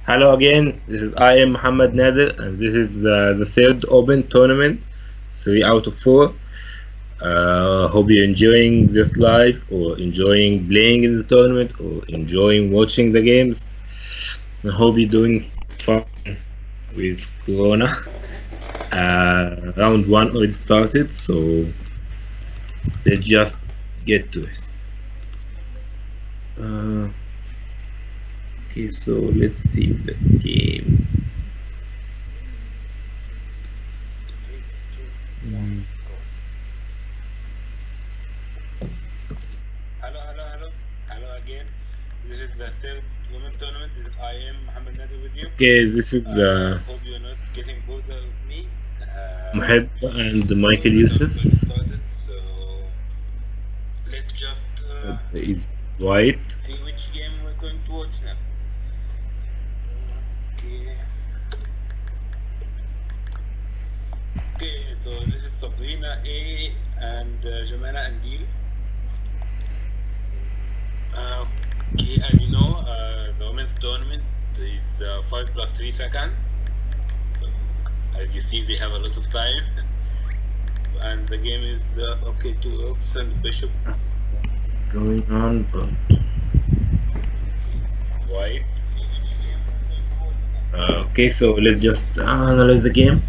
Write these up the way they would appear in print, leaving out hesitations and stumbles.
Hello again. I am Mohamed Nader, and this is the third Open tournament, 3 out of 4. Hope you're enjoying this live, or enjoying playing in the tournament, or enjoying watching the games. I hope you're doing fine with Corona. Round one already started, so let's just get to it. Uh, okay, so let's see the games. Mm. Hello again. This is the third women tournament. I am Mohamed Nader with you. Okay, this is hope you're not getting bored of me. Moheb and Michael Yusuf. Started, so let's just is white. See which game we're going to watch now. Okay. Okay, so this is Sabrina A and Jamana and Deal. Okay, as you know, the women's tournament is 5 plus 3 seconds. So, as you see, they have a lot of time. And the game is okay, 2 rooks and bishop. Going on, but white. Okay, so let's just analyze the game.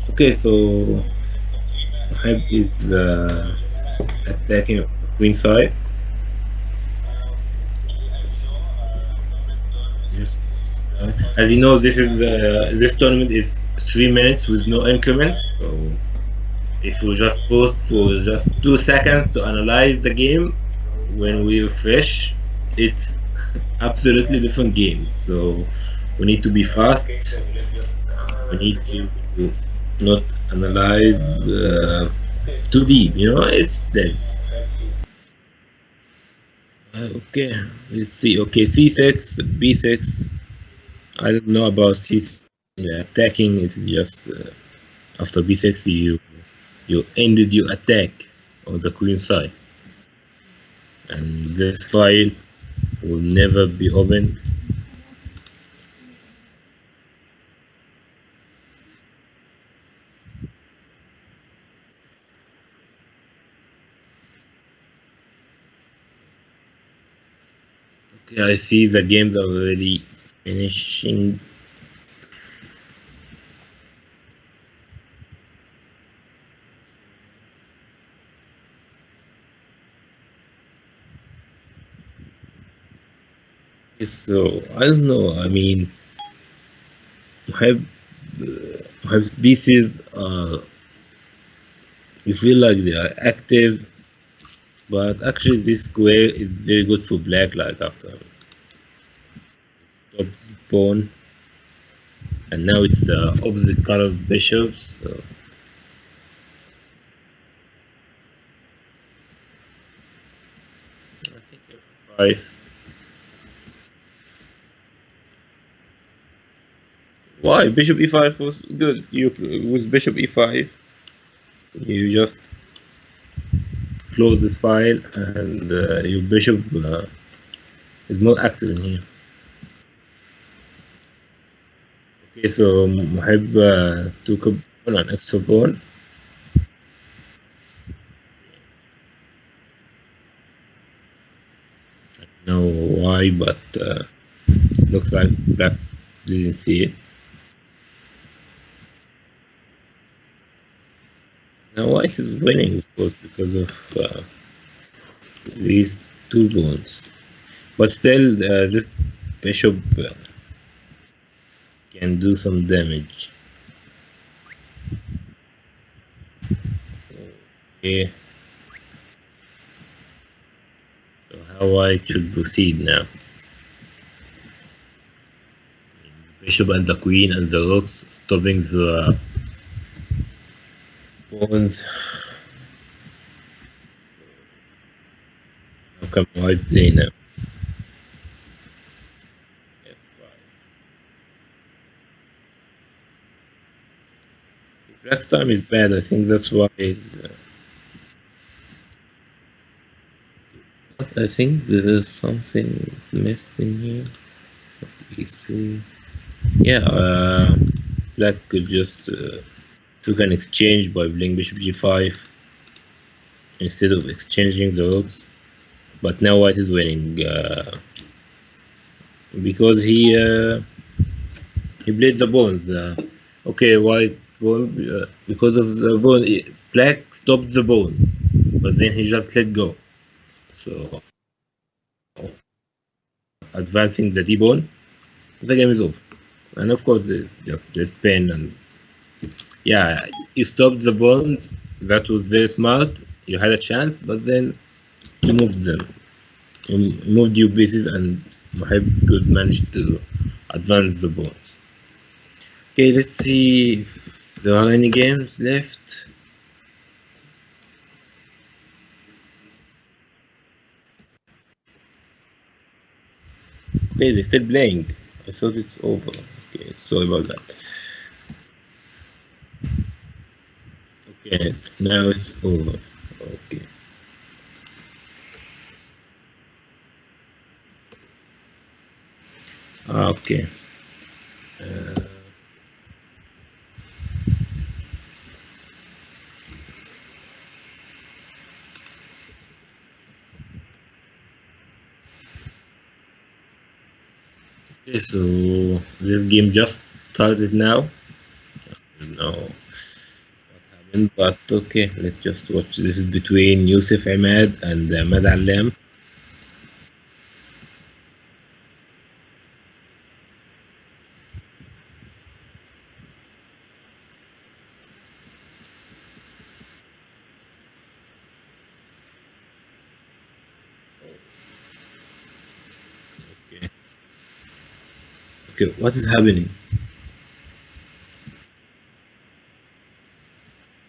Okay, so Hype is attacking queen side. Yes. As you know, this tournament is 3 minutes with no increments. So if we just pause for just 2 seconds to analyze the game, when we refresh, it's absolutely different game. So we need to be fast. We need to not analyze too deep. It's dead. Okay, let's see. Okay, c6, b6. I don't know about c6 attacking. It's just after b6 you ended your attack on the queen side, and this file will never be opened. Okay, I see the games are already finishing. So I don't know. I mean, have have pieces. You feel like they are active, but actually this square is very good for black. Like after top pawn, and now it's the opposite color of bishops. So I think f5. Why bishop e5 was good? You with bishop e5, you just close this file, and your bishop is more active in here. Okay, so Mohib took a pawn and extra pawn. I don't know why, but looks like black didn't see it. Now white is winning, of course, because of these 2 pawns. But still, this bishop can do some damage. Okay. So how white should proceed now? Bishop and the queen and the rooks stopping the pawns. How can white play now? F5. Black's time is bad. I think that's why it's not I think there is something missed in here. You see. Yeah, Black could just took an exchange by playing bishop g5 instead of exchanging the rooks. But now White is winning because he played the pawns. Okay, White won because of the pawn. Black stopped the pawns, but then he just let go. So advancing the d pawn, the game is over. And of course, there's just this pen and yeah, you stopped the pawns. That was very smart. You had a chance, but then you moved them. You moved your pieces, and Mohib could manage to advance the pawns. Okay, let's see if there are any games left. Okay, they're still playing. I thought it's over. Okay, sorry about that. Okay, now it's over. Okay. Okay. Uh, okay, so this game just started now. I don't know what happened, but okay, let's just watch. This is between Yusuf Ahmed and Ahmed Allam. Okay. Okay, what is happening?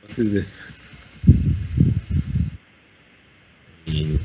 What is this? Mm,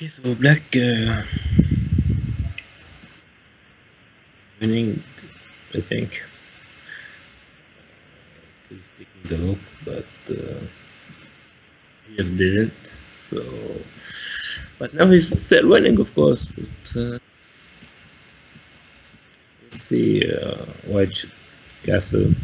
Okay, so Black winning, I think. He's taking the hook, but he just didn't. So, but now he's still winning, of course. But let's see, White Castle.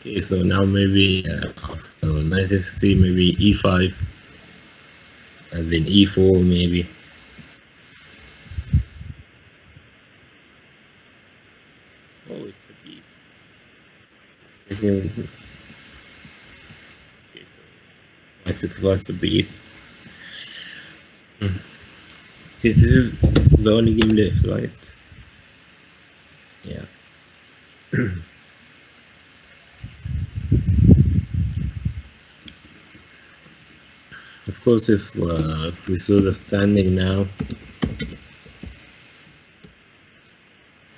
Okay, so now maybe after knight f3, maybe e5, and then e4, maybe. Oh, it's a piece. Okay, so I sacrifice a piece. Okay, this is the only game left, right? Yeah. Of course, if we saw the standing now,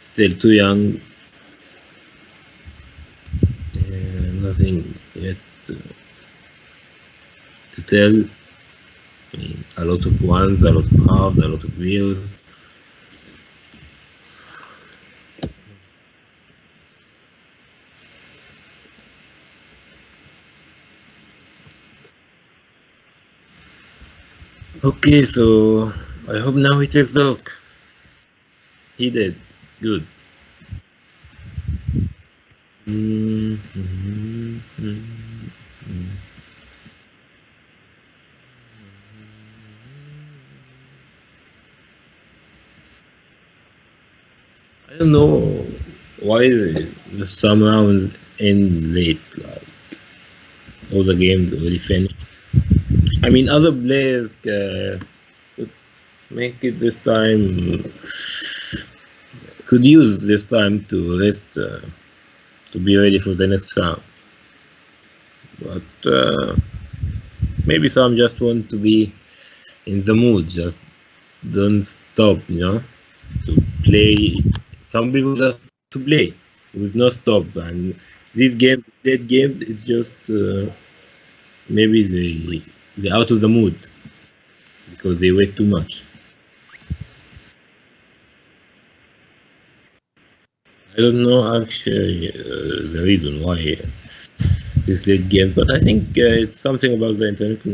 still too young, nothing yet to tell. I mean, a lot of ones, a lot of halves, a lot of zeros. Okay, so I hope now he takes the hook. He did. Good. I don't know why some rounds end late. Like all the games already finished. I mean, other players could make it this time, could use this time to rest, to be ready for the next round. But maybe some just want to be in the mood, just don't stop, to play. Some people just to play with no stop, and these games, dead games, it's just maybe they out of the mood because they wait too much. I don't know actually the reason why it's dead games, but I think it's something about the internet.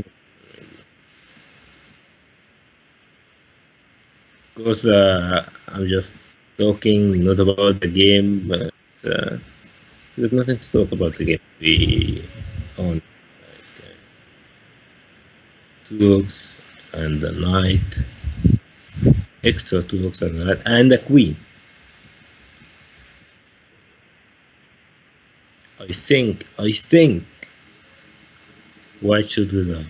Of course, I'm just talking not about the game, but there's nothing to talk about the game. We own like, two rooks and a knight, extra two rooks and a knight, and a queen. I think white should resign.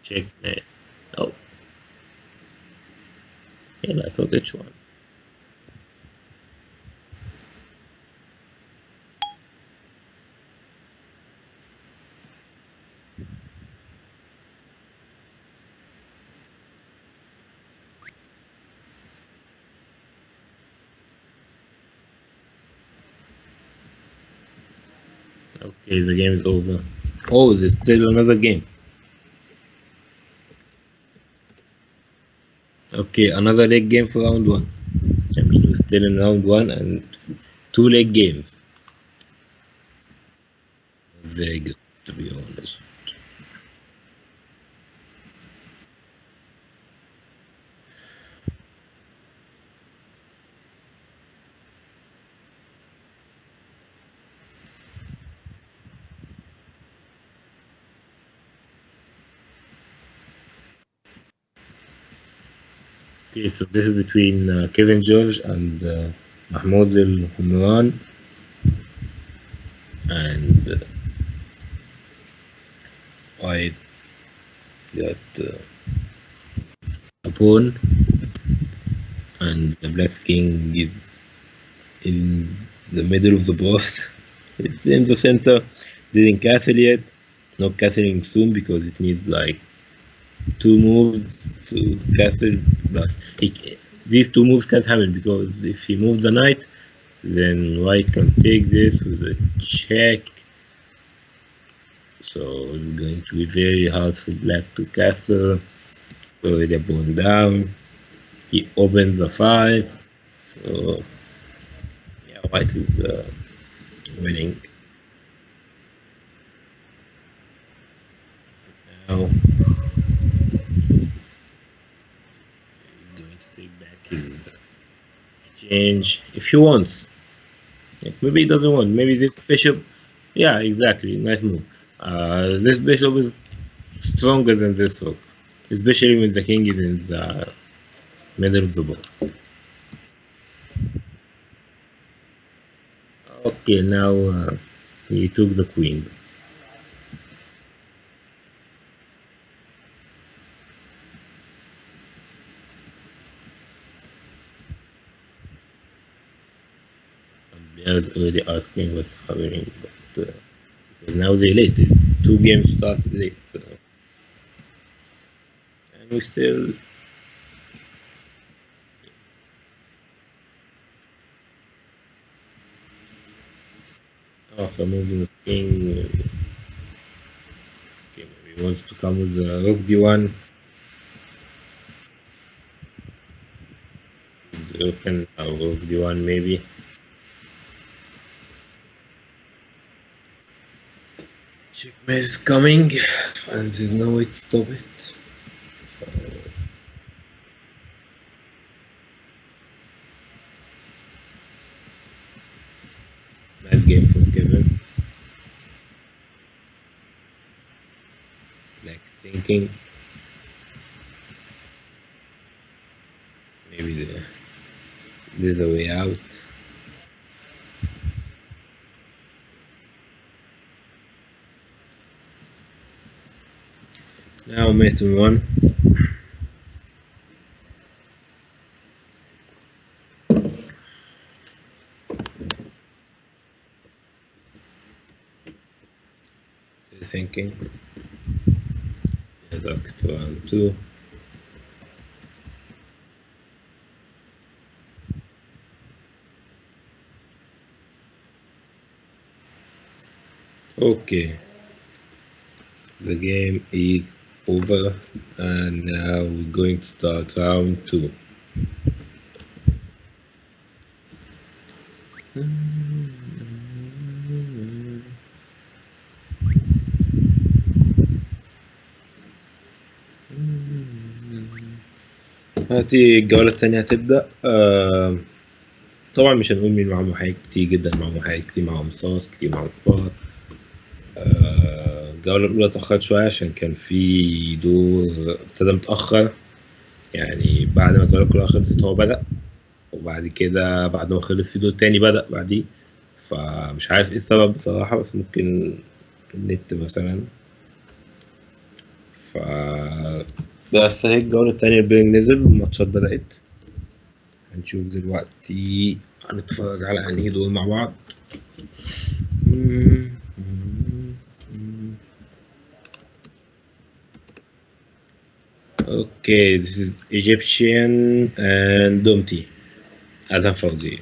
Checkmate. Oh, yeah, I thought which one. Okay, the game is over. Oh, there's still another game. Okay, another leg game for round one. I mean, we're still in round one and two leg games. Very good, to be honest. Okay, so this is between Kevin George and Mahmoud Al Humran, and I got a pawn, and the Black King is in the middle of the board. It's in the center. Didn't castle yet. Not castling soon because it needs like two moves to castle. Plus, these two moves can't happen because if he moves the knight, then white can take this with a check. So it's going to be very hard for black to castle. So they're going down. He opens the file. So yeah, white is winning. Now he's going to take back his exchange if he wants. Like, maybe he doesn't want. Maybe this bishop. Yeah, exactly. Nice move. This bishop is stronger than this rook, especially when the king is in the middle of the board. Okay, now he took the queen. I was already asking what's happening, but because now they late. It's two games started late, so and we still. After moving the king, okay, maybe he wants to come with the rook d1. The rook and rook d1 maybe. Checkmate is coming, and there's no way to stop it. Bad game from Kevin. like thinking maybe there's a way out. Now mate one. Still thinking. Let's ask for round two. Okay, the game is over and now we're going to start round two. هاتي الجولة التانية هتبدأ. طبعا مش هنقول مين معاهم حاجات كتير جدا، معاهم حاجات كتير، معاهم صوص كتير، معاهم فار. الجولة الأولى اتأخرت شوية عشان كان في دور ابتدى متأخر، يعني بعد ما الجولة كلها خلصت هو بدأ، وبعد كده بعد ما خلص في دور تاني بدأ بعديه، فمش عارف ايه السبب بصراحة، بس ممكن النت مثلا. ف بس هي الجولة التانية البيرنج نزل والماتشات بدأت، هنشوف دلوقتي هنتفرج على انهي دول مع بعض. Okay, this is Egyptian and Dumpty. Adam Fauzi.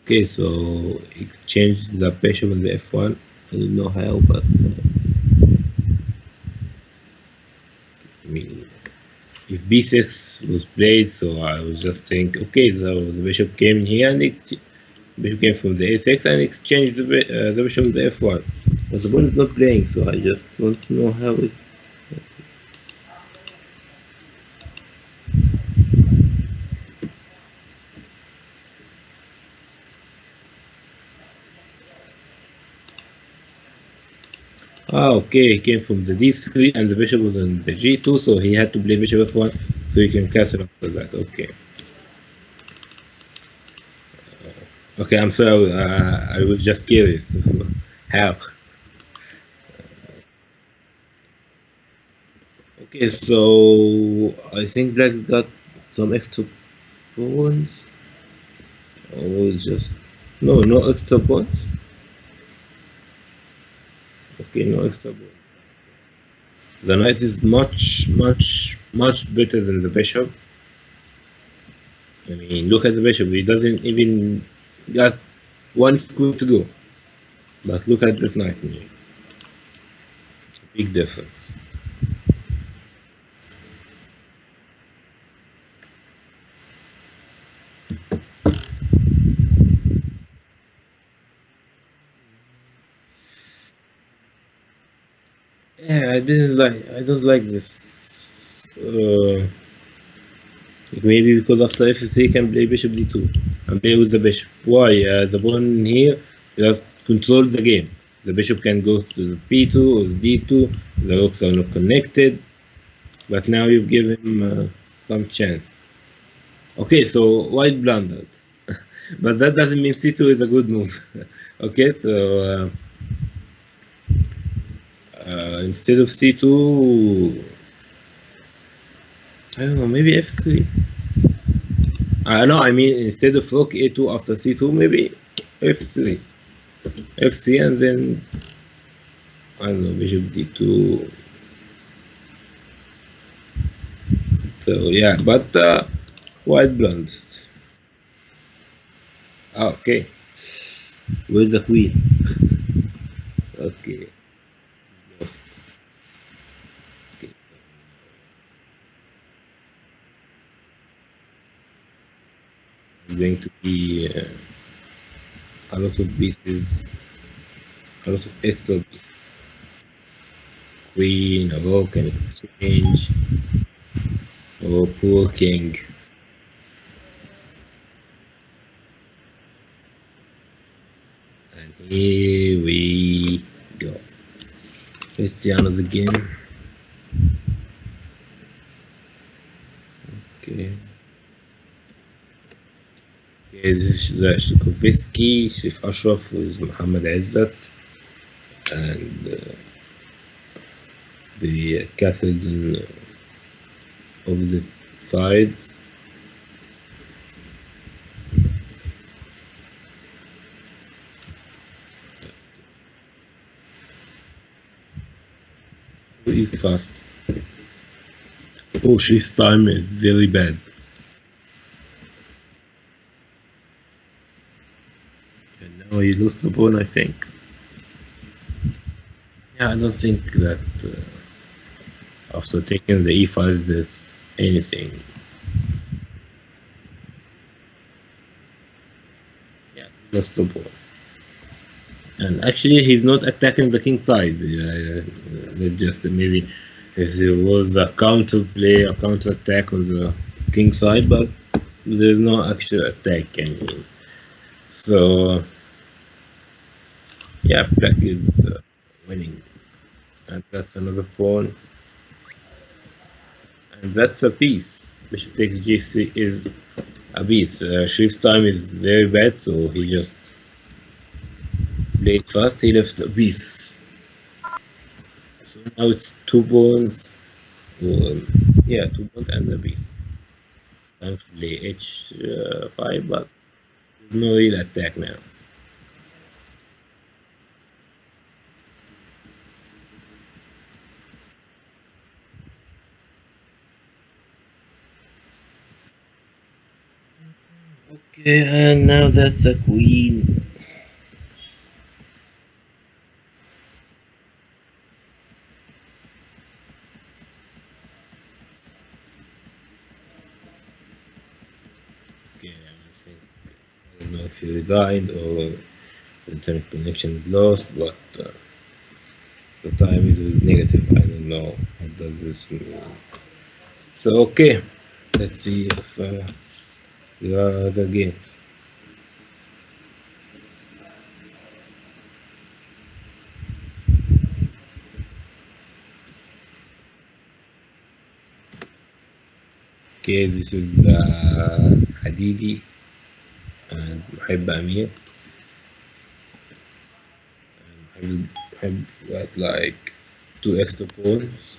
Okay, so exchange the bishop in the f1. I don't know how, but I mean, if b6 was played, so I was just think, okay, the bishop came in here and bishop came from the a6 and exchanged the bishop in the f1. But the pawn is not playing, so I just want to know how it. Okay, he came from the d3 and the bishop was on the g2, so he had to play bishop f1 so he can castle after that. Okay. Okay, I'm sorry, I was just curious. How? Okay, so I think black got some extra pawns. Or just. No extra pawns. Okay, no extra pawns. The knight is much better than the bishop. I mean, look at the bishop, he doesn't even got one square to go. But look at this knight here. Big difference. Yeah, I don't like this. Maybe because after f3 he can play bishop d2 and play with the bishop. Why? The pawn here just control the game. The bishop can go to the b2 or the d2. The rooks are not connected. But now you've given him some chance. Okay, so white blundered. But that doesn't mean c2 is a good move. Okay, so instead of c2, I don't know, maybe f3. No, I mean instead of rook a2 after c2, maybe f3. f3 and then I don't know, bishop d2. So yeah, but white blundered. Okay, where's the queen? Okay, lost. Okay. Going to be a lot of pieces, a lot of extra pieces. Queen, a rook, and exchange. Oh, poor king. And here we Let's see another game. Okay. Okay, this is Shukovsky, Sheikh Ashraf with Mohamed Izzat, and the Catholic opposite sides. Who is fast? Oh, his time is very bad. And now he lost the pawn, I think. Yeah, I don't think that after taking the e5 there's anything. Yeah, lost the pawn. And actually, he's not attacking the king side. Just maybe if there was a counter play, a counter attack on the king side, but there's no actual attack. I mean, so yeah, black is winning, and that's another pawn, and that's a piece. Bishop takes g3 is a piece. Sharif's time is very bad, so he just played fast. He left a piece. So now it's 2 pawns. Yeah, 2 pawns and a piece. Time to play h5, but no real attack now. Okay, and now that's the queen. Okay, I don't know if he resigned or internet connection is lost, but the time is negative. I don't know what does this mean. So okay, let's see if there are other games. Okay, this is Hadidi and محب أمير. And محب got like 2 extra pawns.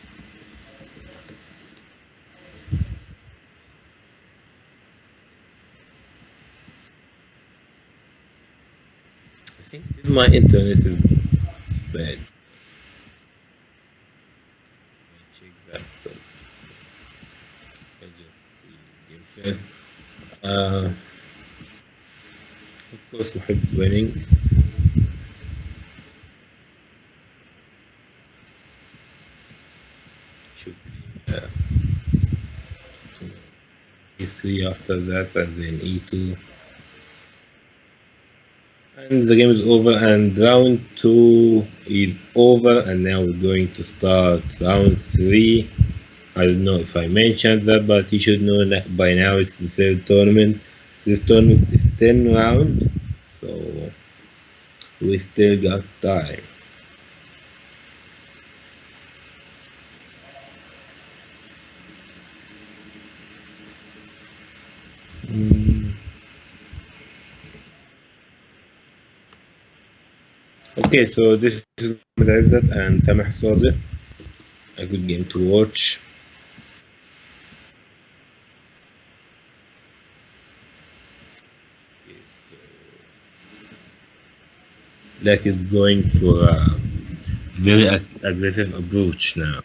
I think my internet is bad. Check that. I just see game first. Of course, محب is winning. Should be e3 after that, and then e2. And the game is over, and round 2 is over, and now we're going to start round 3. I don't know if I mentioned that, but you should know that by now it's the 3rd tournament. This tournament is 10 rounds, so we still got time. Okay, so this is Mohamed Izzat and Samah Sadiq. A good game to watch. Okay, so Black is going for a very aggressive approach now.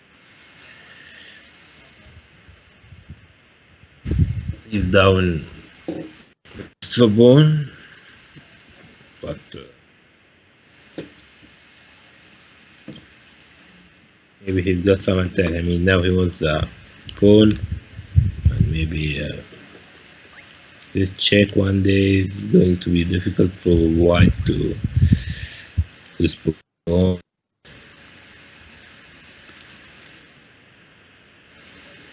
He's down extra pawn, but maybe he's got some attack. I mean, now he wants a pawn, and maybe this check one day is going to be difficult for white to respond.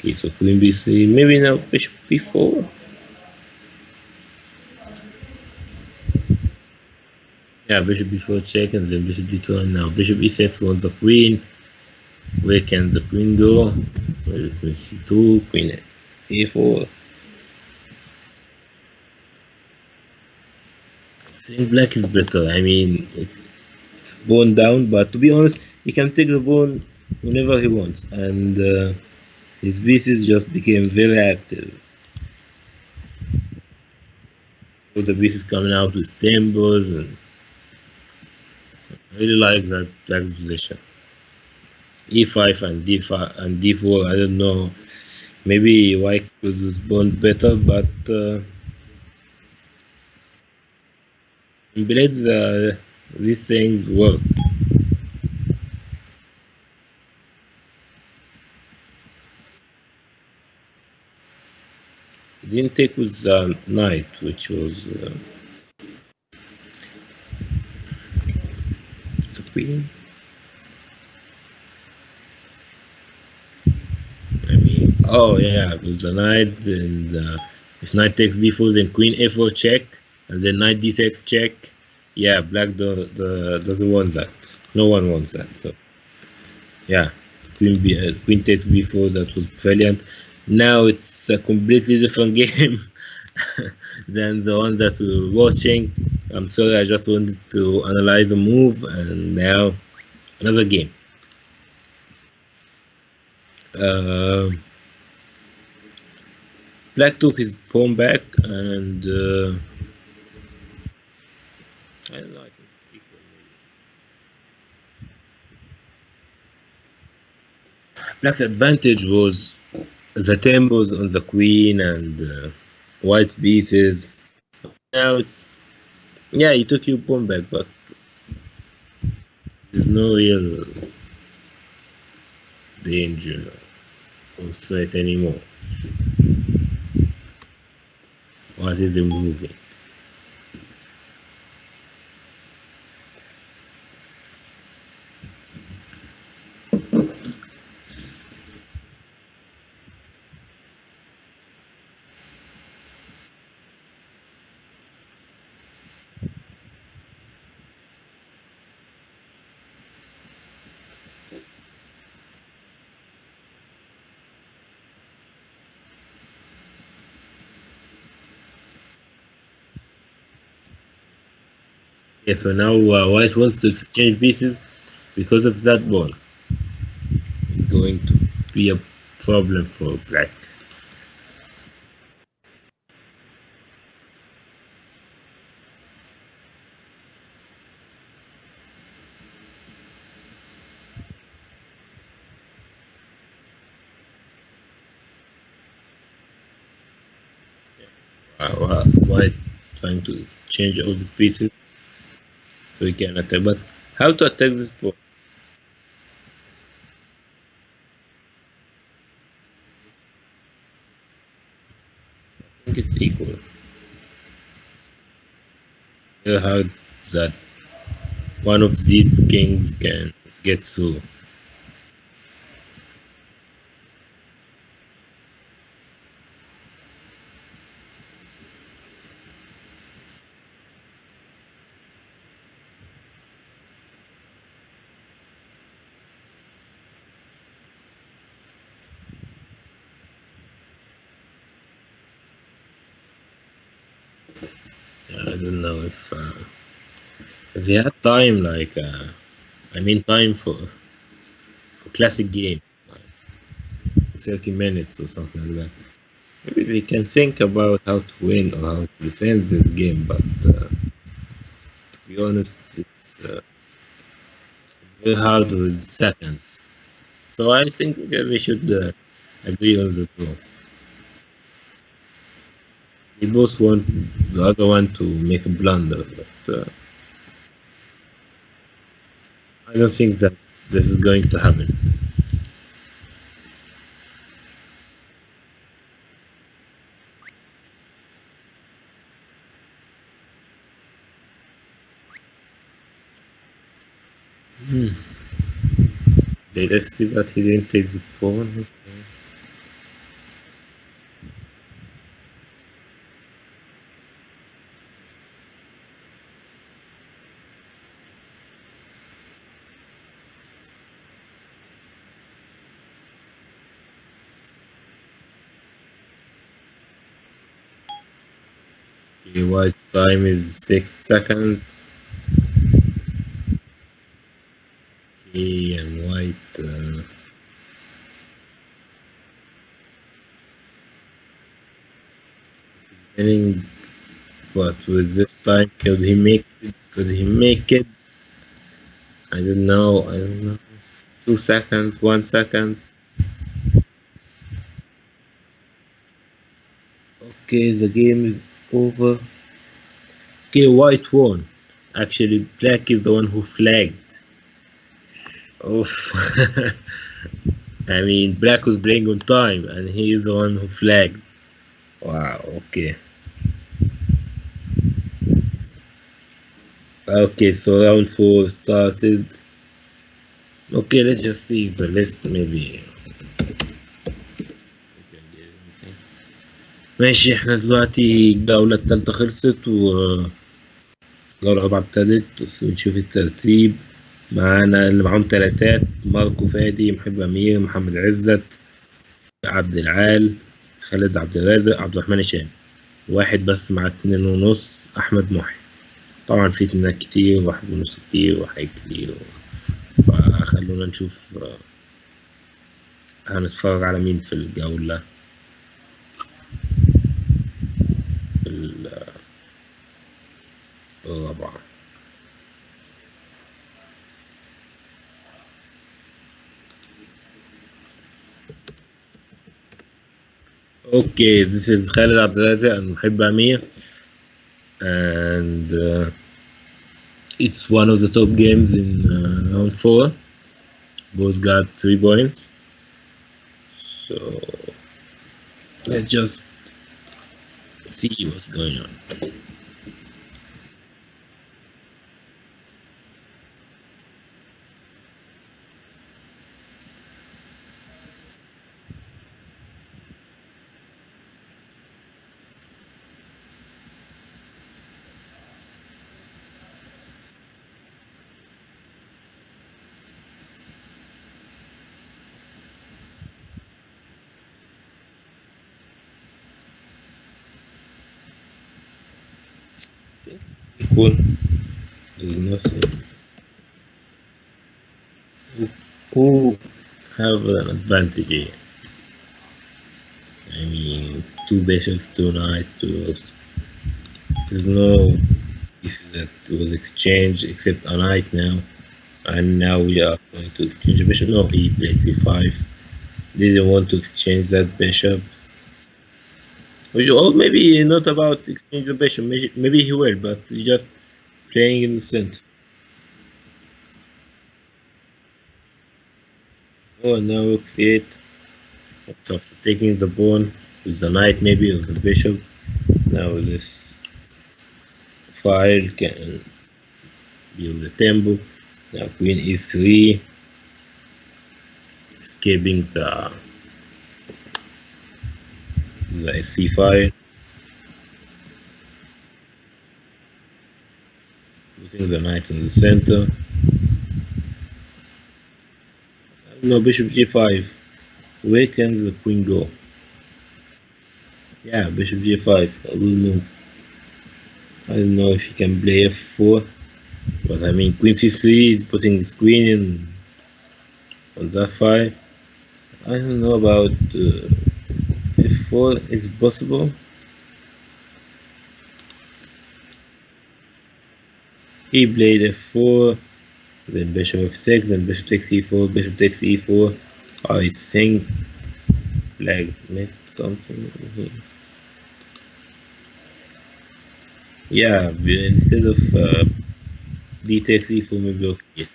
Okay, so queen b3, maybe now bishop b4. Yeah, bishop b4 check, and then bishop d2, and now bishop e6 wants the queen. Where can the queen go? Well, queen c2, queen a4. I think black is better. I mean, it's pawn down, but to be honest, he can take the pawn whenever he wants, and his pieces just became very active. All the pieces coming out with tempos, and I really like that black's position. E5 and D5 and D4. I don't know. Maybe white could respond better, but in Blitz, these things work. He didn't take with the knight, which was the queen. I mean, oh yeah, with the knight, and if knight takes b4, then queen a4 check, and then knight d6 check. Yeah, black doesn't want that. No one wants that. So yeah, queen takes b4. That was brilliant. Now it's a completely different game than the one that we were watching. I'm sorry, I just wanted to analyze the move, and now another game. Um Black took his pawn back, and I don't know. I think it's equal. Maybe. Black's advantage was the tempos on the queen and white pieces. Now it's yeah, he took your pawn back, but there's no real danger or threat anymore. What is he moving? Yeah, so now white wants to exchange pieces because of that ball. It's going to be a problem for black. White trying to change all the pieces so he can attack. But how to attack this ball? I think it's equal. How that one of these kings can get through. I don't know if they had time, like I mean time for classic game, like 30 minutes or something like that. Maybe they can think about how to win or how to defend this game. But to be honest, it's very hard with seconds. So I think we should agree on the two. We both want the other one to make a blunder, but I don't think that this is going to happen. Hmm. Let's see that he didn't take the pawn. Okay, white time is 6 seconds. Okay, and white winning, but with this time, could he make it? Could he make it? I don't know. I don't know. 2 seconds, 1 second. Okay, the game is over. Okay, white won. Actually, black is the one who flagged. Oof. I mean, black was playing on time, and he is the one who flagged. Wow. Okay. Okay. So round four started. Okay, let's just see the list. Maybe. ماشي، احنا دلوقتي الجولة التالتة خلصت والجولة الرابعة ابتدت، بس نشوف الترتيب. معانا اللي معاهم تلاتات: ماركو فادي، محب أمير، محمد عزت، عبد العال، خالد عبد الرازق، عبد الرحمن هشام. واحد بس مع 2.5: أحمد محي. طبعا في 2 كتير، 1.5 كتير، وحاجات كتير. فخلونا نشوف هنتفرج على مين في الجولة الرابعة. Okay, this is Khaled Abdelaziz and Muhib Amir, and it's one of the top games in round 4. Both got 3 points. So let's just see what's going on. Cool. There's nothing. Who have an advantage here? I mean, 2 bishops, 2 knights, 2. There's no issue that was exchanged except a knight now. And now we are going to exchange a bishop. No, he played c5. Didn't want to exchange that bishop. Or maybe not about exchange the bishop. Maybe he will, but he's just playing in the center. Oh, now rook c8. So after taking the pawn with the knight, maybe, or the bishop. Now this file can build the tempo. Now queen e3, escaping the c file, putting the knight in the center. No, bishop g5. Where can the queen go? Yeah, bishop g5. I will move. I don't know if he can play f4, but I mean queen c3 is putting his queen in on that file. I don't know about f4 is possible. He played f4, then bishop f6, then bishop takes e4, bishop takes e4. I think black missed something here. Yeah, instead of d takes e4, maybe rook e8.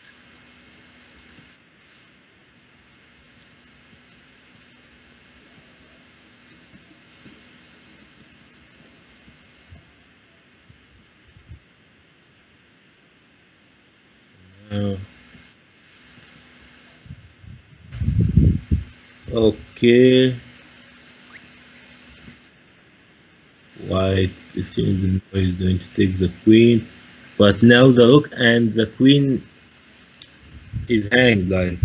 Okay. White assumes the is going to take the queen, but now the rook and the queen is hanged. Like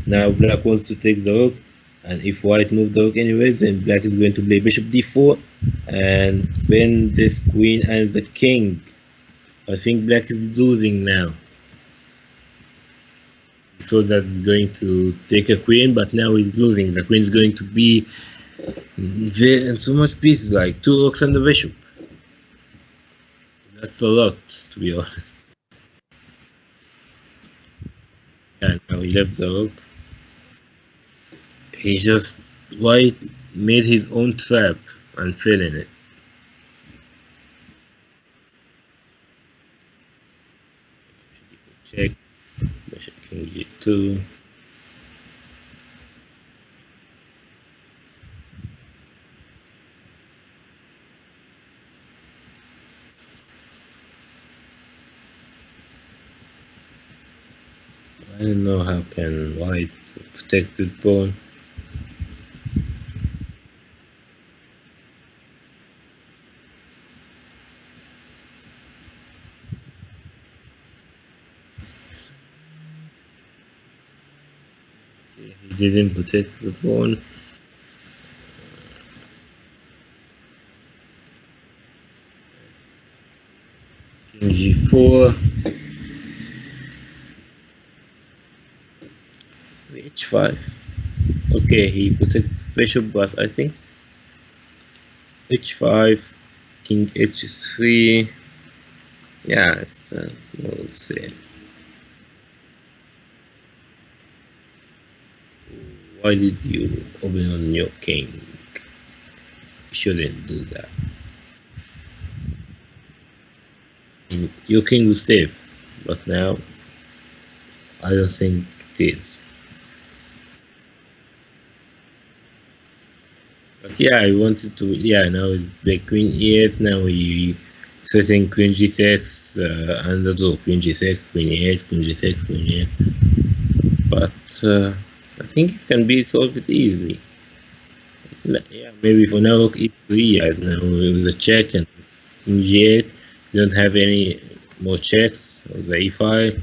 now, black wants to take the rook, And if white moves the rook anyways, then black is going to play bishop d4 and win this queen and the king. I think black is losing now. So that's going to take a queen, but now he's losing. The queen is going to be in so much pieces, like 2 rooks and a bishop. That's a lot, to be honest. Yeah, now he left the rook. He just white made his own trap and fell in it. Check. Bishop king g2. I don't know how can white protect his pawn. He didn't protect the pawn. King g4. h5. Okay, he protects bishop, but I think h5, king h3. Yeah, it's we'll see. Why did you open on your king? You shouldn't do that. And your king was safe, but now I don't think it is. But yeah, I wanted to. Yeah, now it's black queen e8. Now he setting queen g6 and the draw queen g6, queen e8, queen g6, queen e8. But I think it can be solved easily. Yeah, maybe for now rook e3. I don't know, with the check and king g8. You don't have any more checks with the e5.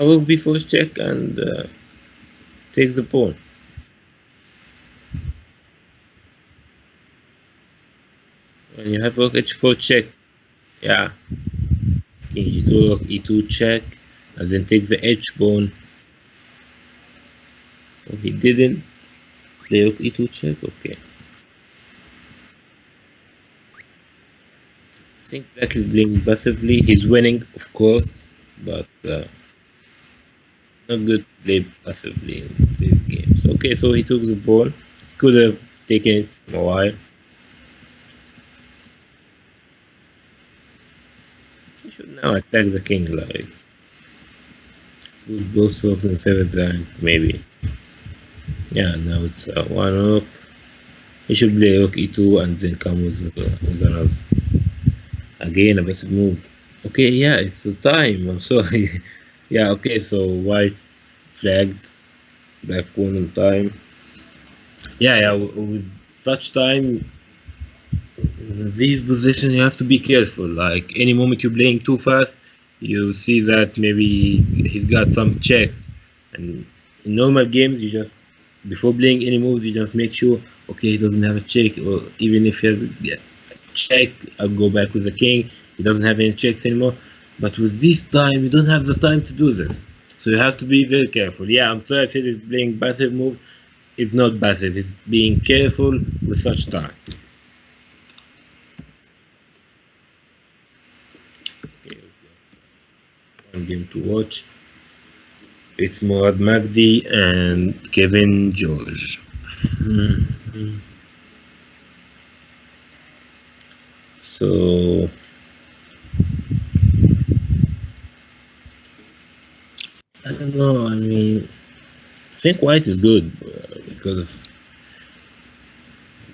Now rook b4 check and take the pawn. And you have rook h4 check. Yeah. King g2, rook e2 check, and then take the h pawn. Oh, he didn't play rook e2 check. Okay. I think black is playing passively. He's winning, of course, but not good to play passively in these games. Okay, so he took the pawn. Could have taken it a while. He should now attack the king, like with both rooks in 7th rank, maybe. Yeah, now it's 1 rook. He should play rook e2 and then come with another. Again, a passive move. Okay, yeah, it's the time. I'm sorry. Yeah, okay, so white flagged, black pawn on time. Yeah, with such time, these positions you have to be careful. Like any moment you're playing too fast, you see that maybe he's got some checks. And in normal games, you just before playing any moves, you just make sure okay he doesn't have a check, or even if he has a check, I'll go back with the king. He doesn't have any checks anymore. But with this time, you don't have the time to do this. So you have to be very careful. Yeah, I'm sorry I said it's playing passive moves. It's not passive. It's being careful with such time. Okay, one game to watch. It's Mohamed Nader and Kevin George. So I don't know. I mean, I think white is good because of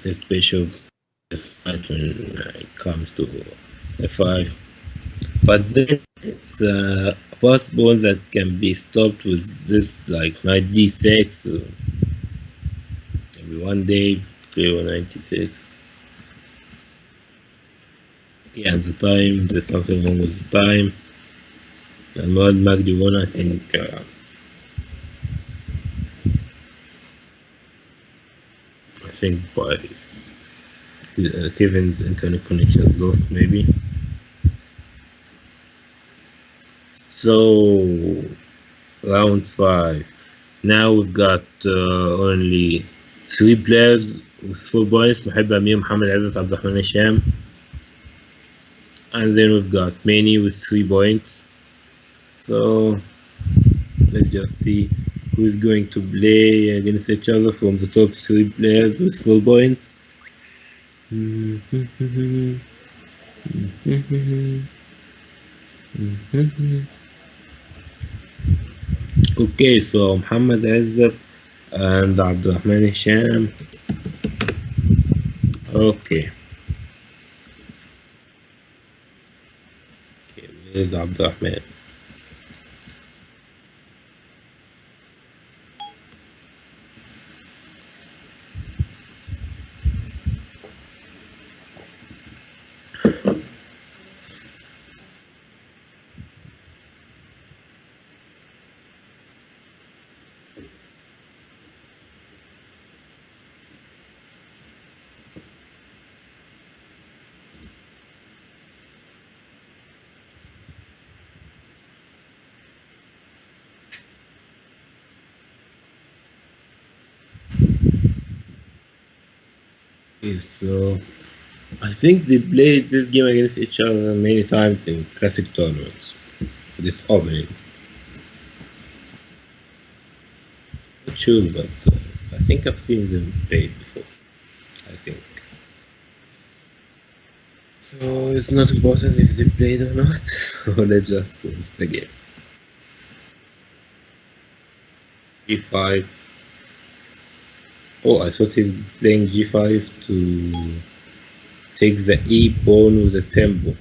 this bishop is fight when it comes to f5. But then it's a pass ball that can be stopped with this like knight d6. Maybe one day, 196. Okay, and the time, there's something wrong with the time. And Mohamed Magdi won, I think. I think by Kevin's internet connection is lost, maybe. So, round 5. Now we've got only 3 players with 4 points. محب أمير محمد عزت عبد الرحمن هشام. And then we've got many with 3 points. So let's just see who's going to play against each other from the top 3 players with 4 points. Okay, so Mohamed Azzat and Abdurrahman Hisham. Okay, where's Abdurrahman? Okay, so I think they played this game against each other many times in classic tournaments. This opening. Not sure, but I think I've seen them play before. I think. So it's not important if they played or not. So let's just watch the game. G5. Oh, I thought he's playing G5 to take the E pawn with a tempo.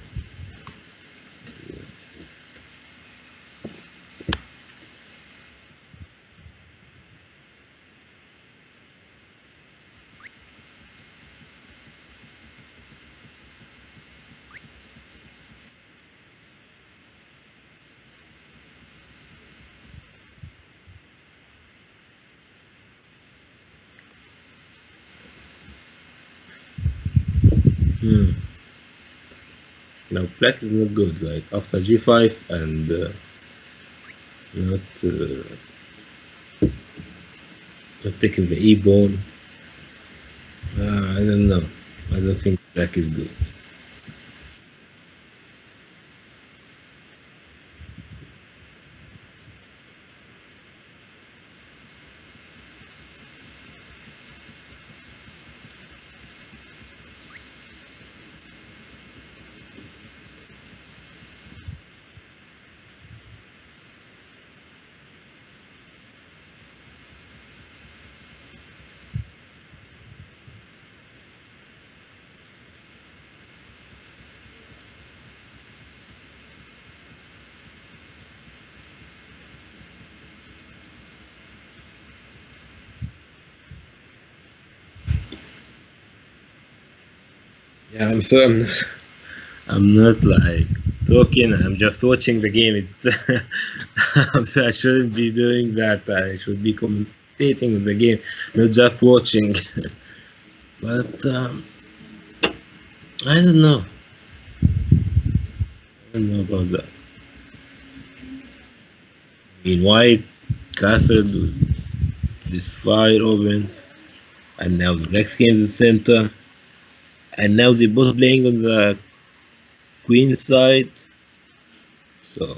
Now black is not good, like after G5 and not taking the E pawn. I don't know. I don't think black is good. Yeah, I'm not like talking. I'm just watching the game. So I shouldn't be doing that. I should be commentating the game, not just watching. But I don't know. I don't know about that. In white, castle with this fire open, and now the next game is the center. And now they both playing on the queen side, so a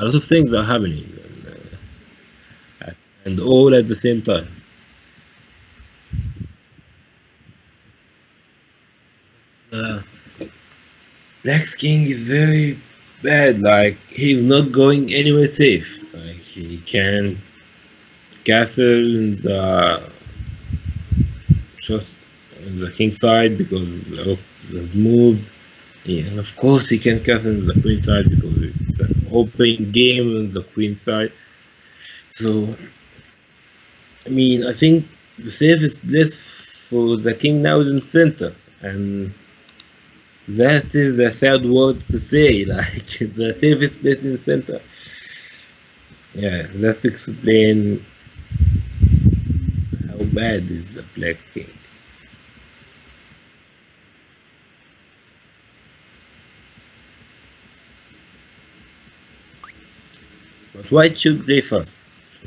lot of things are happening, and all at the same time. Black's king is very bad. Like he's not going anywhere safe. Like he can castle in the shots on the king side because of the moves. Yeah, and of course he can castle on the queen side because it's an open game on the queen side. So I mean, I think the safest place for the king now is in center, and that is the sad word to say. Like the safest place in center. Yeah, that's explain how bad is the black king. But white should play first,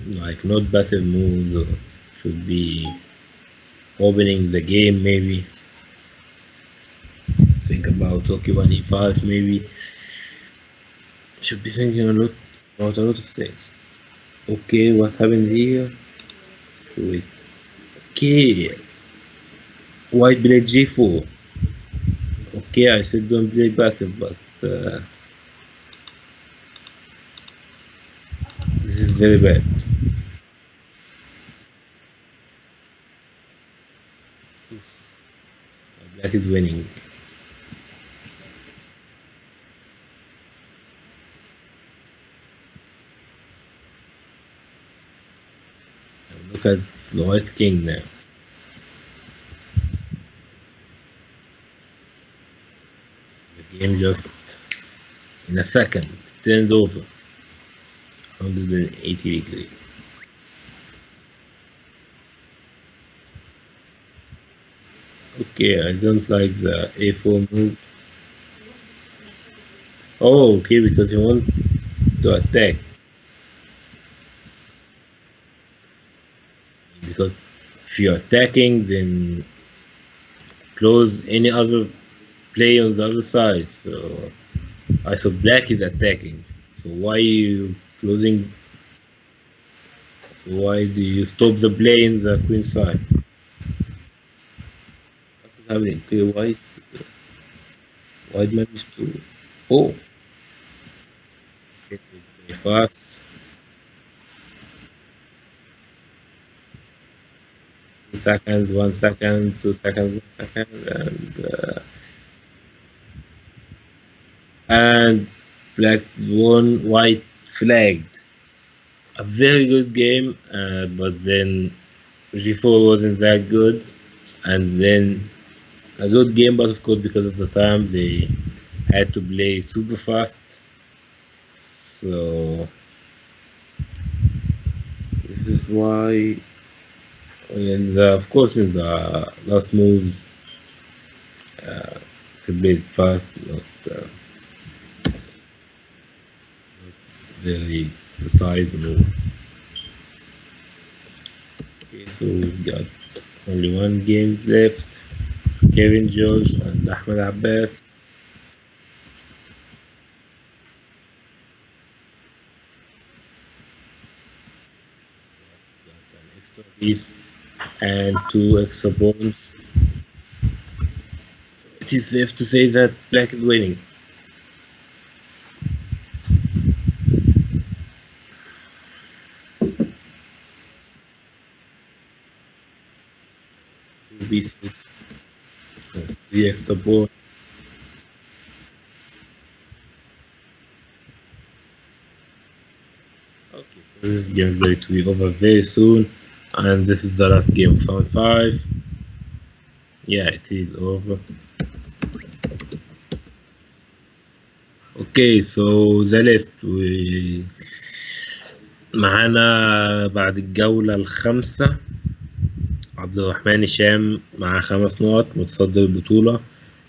like not battle moves, or should be opening the game maybe. Think about okay, 1e5 maybe. Should be thinking a lot about a lot of things. Okay, what happened here? Wait. Okay, white played g4. Okay, I said don't play passive, but this is very bad. Black is winning. Look at the white king now. The game just in a second turned over 180 degrees. Okay, I don't like the a4 move. Oh, okay, because he wants to attack. Because if you're attacking, then close any other play on the other side. So I saw black is attacking. So why you closing? So why do you stop the play in the queen side? What is happening? Okay, white managed to. Oh, okay, play fast. 2 seconds, 1 second, 2 seconds, 1 second, and black won, white flagged. A very good game, but then G4 wasn't that good, and then a good game, but of course because of the time they had to play super fast. So this is why, and of course in the last moves, they played fast, not very precise move. Okay, so we've got only one game left. Kevin George and Ahmed Abbas. Got an extra piece and 2 extra pawns. So it is safe to say that black is winning. Two pieces. That's 3 extra pawns. Okay, so this game is going to be over very soon. And this is the last game of round 5. Yeah, it is over. Okay, so the list معانا بعد الجولة الخامسة عبد الرحمن هشام مع 5 نقط متصدر البطولة،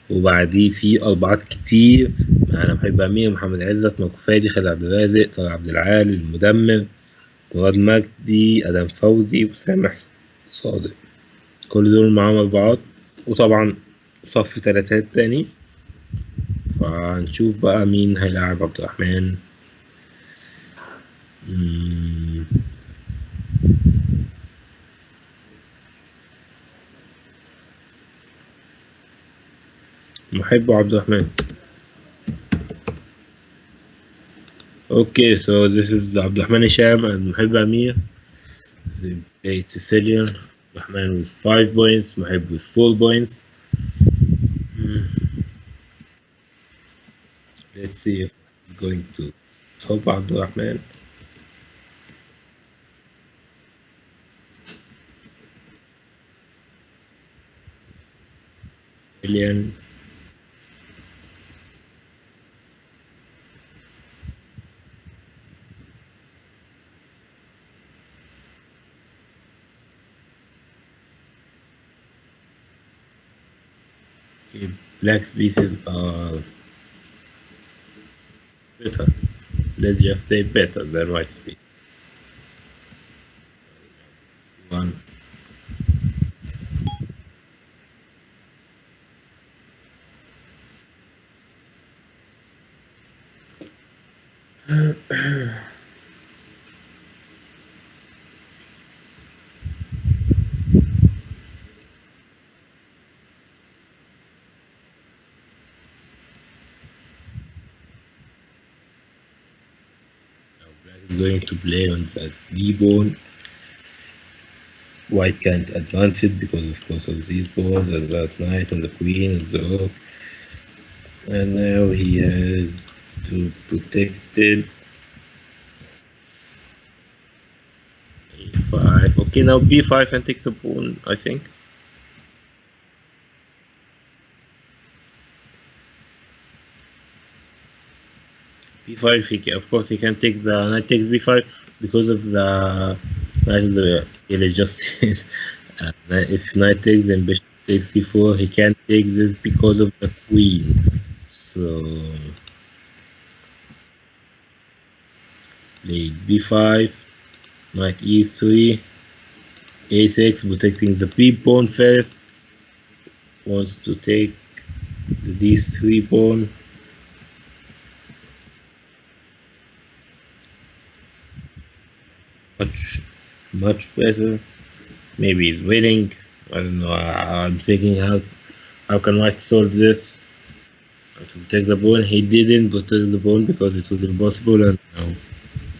وبعديه في أربعات كتير معانا محب أمير، محمد عزت، موقف فادي، خالد عبد الرازق، طارق عبد العال، المدمر، مراد مجدي، أدم فوزي، وسامح صادق. كل دول معاهم 4، وطبعا صف 3 تاني. فهنشوف بقى مين هيلاعب عبد الرحمن. محب عبد الرحمن. Okay, so this is Abdurrahman Hisham and Mohib Amir. They played Sicilian. Abdurrahman with 5 points, Mohib with 4 points. Let's see if he's going to stop Abdurrahman. again. Okay, black's pieces are better. Let's just say better than white's piece. One. Now black is going to play on that D pawn. White can't advance it because of course of these pawns and that knight and the queen and the rook. And now he has to protect it. A5. Okay, now B5 and take the pawn, I think. B5, of course, he can take the knight takes B5 because of the knight of the. It is just if knight takes, then bishop takes C4. He can't take this because of the queen. So played B5, knight E3, A6, protecting the B pawn first. Wants to take the D3 pawn. Much better. Maybe he's winning. I don't know. I'm thinking how can White solve this? To take the pawn. He didn't protect the pawn because it was impossible. And now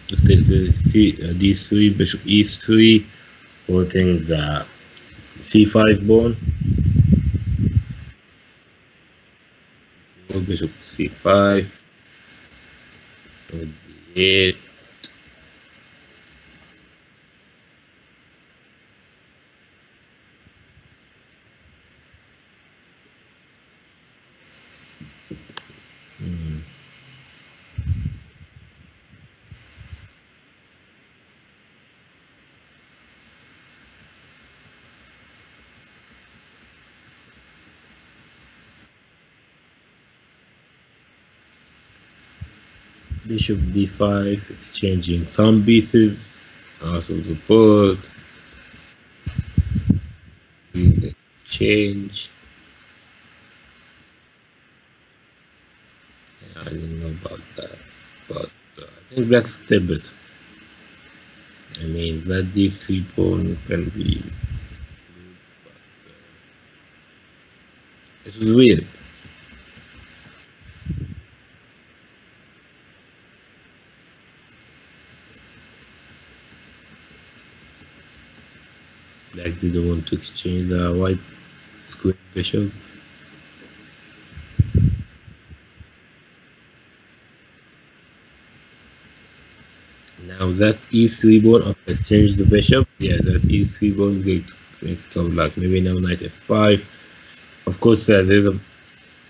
to take the D3, bishop E3, putting the C5 pawn. Bishop C5. D8. Bishop D5, exchanging some pieces out of the board. Doing the exchange. I don't know about that, but I think black's still better. I mean, that D3 pawn can be good, but it was weird. Black didn't want to exchange the white square bishop. Now that E3 pawn after change the bishop, yeah, that E3 pawn is going to make it tough black. Maybe now knight F5. Of course, there's a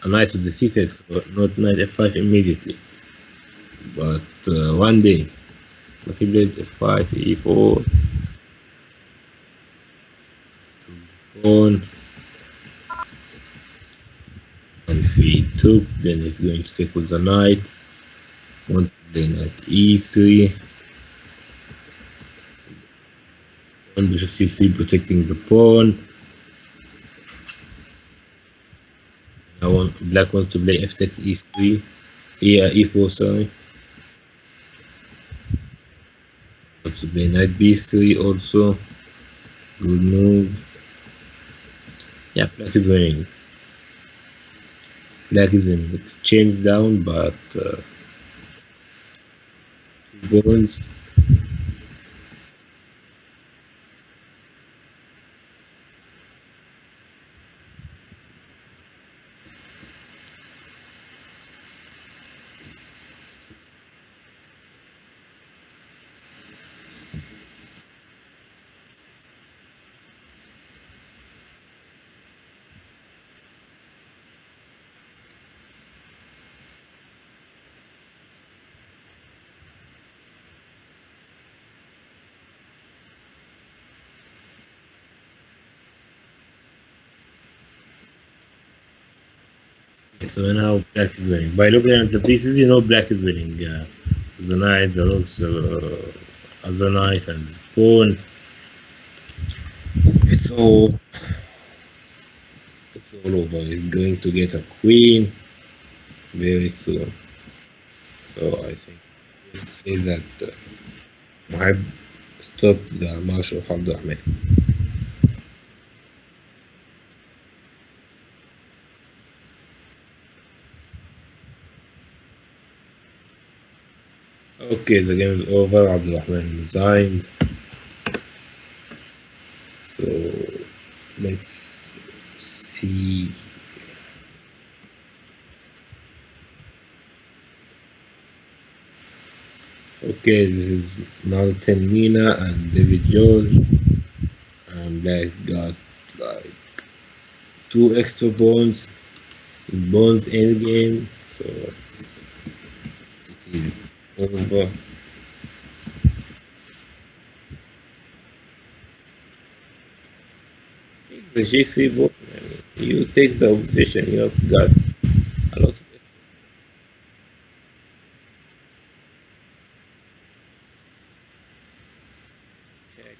knight with the C6, but not knight F5 immediately. But one day, but he played F5, E4, pawn. And if we took, then it's going to take with the knight. Want to play knight E3. Pawn bishop C3 protecting the pawn. Now black wants to play F takes E3. E4, sorry. Wants to play knight B3 also. Good move. Yeah, black is winning. Black is in exchange down, but two pawns. So now black is winning. By looking at the pieces, you know black is winning. The knight, the rooks, the other knight, and the pawn. It's all it's all over. He's going to get a queen very soon. So I think we have to say that Mohab stopped the march of Abdurrahman. Okay, the game is over. Abdurrahman resigned. So let's see. Okay, this is Martin Mina and David George, and Black's got like two extra bones in the game, so it is over. The GC bone, I mean, you take the position, you have got a lot of check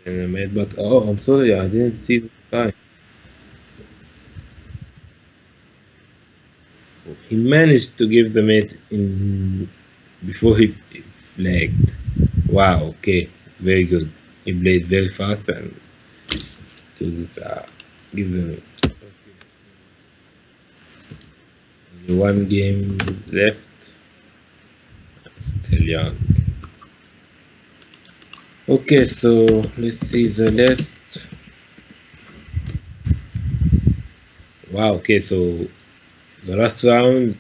and I made, but oh, I'm sorry, I didn't see the time. He managed to give the mate in before he flagged. Wow, okay, very good. He played very fast and to give the mate. Okay. Only one game is left. Still young. Okay, so let's see the list. Wow, okay, so the last round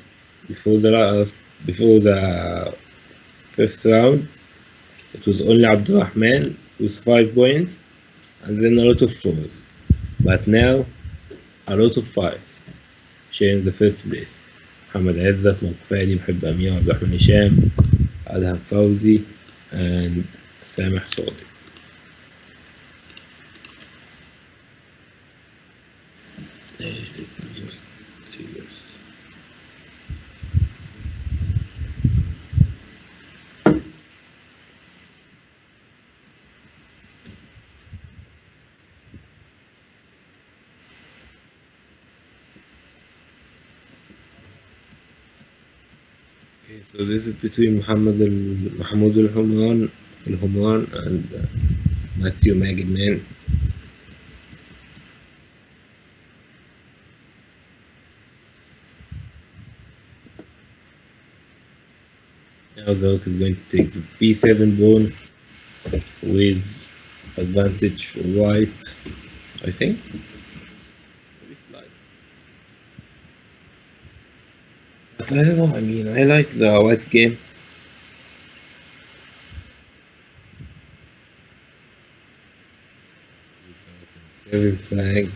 before the fifth round, it was only Abdurrahman with 5 points and then a lot of fours. But now a lot of five sharing the first place. محمد عزت مقفالي محب أمير عبد الرحمن هشام أدهم فوزي and سامح صادق. Let me just see this. Okay, so this is between Mahmoud Al-Humran and Matthew Magidman. Now the rook is going to take the b7 pawn with advantage for white, I think. Maybe slight. But I don't know, I mean, I like the white game. Seventh flag.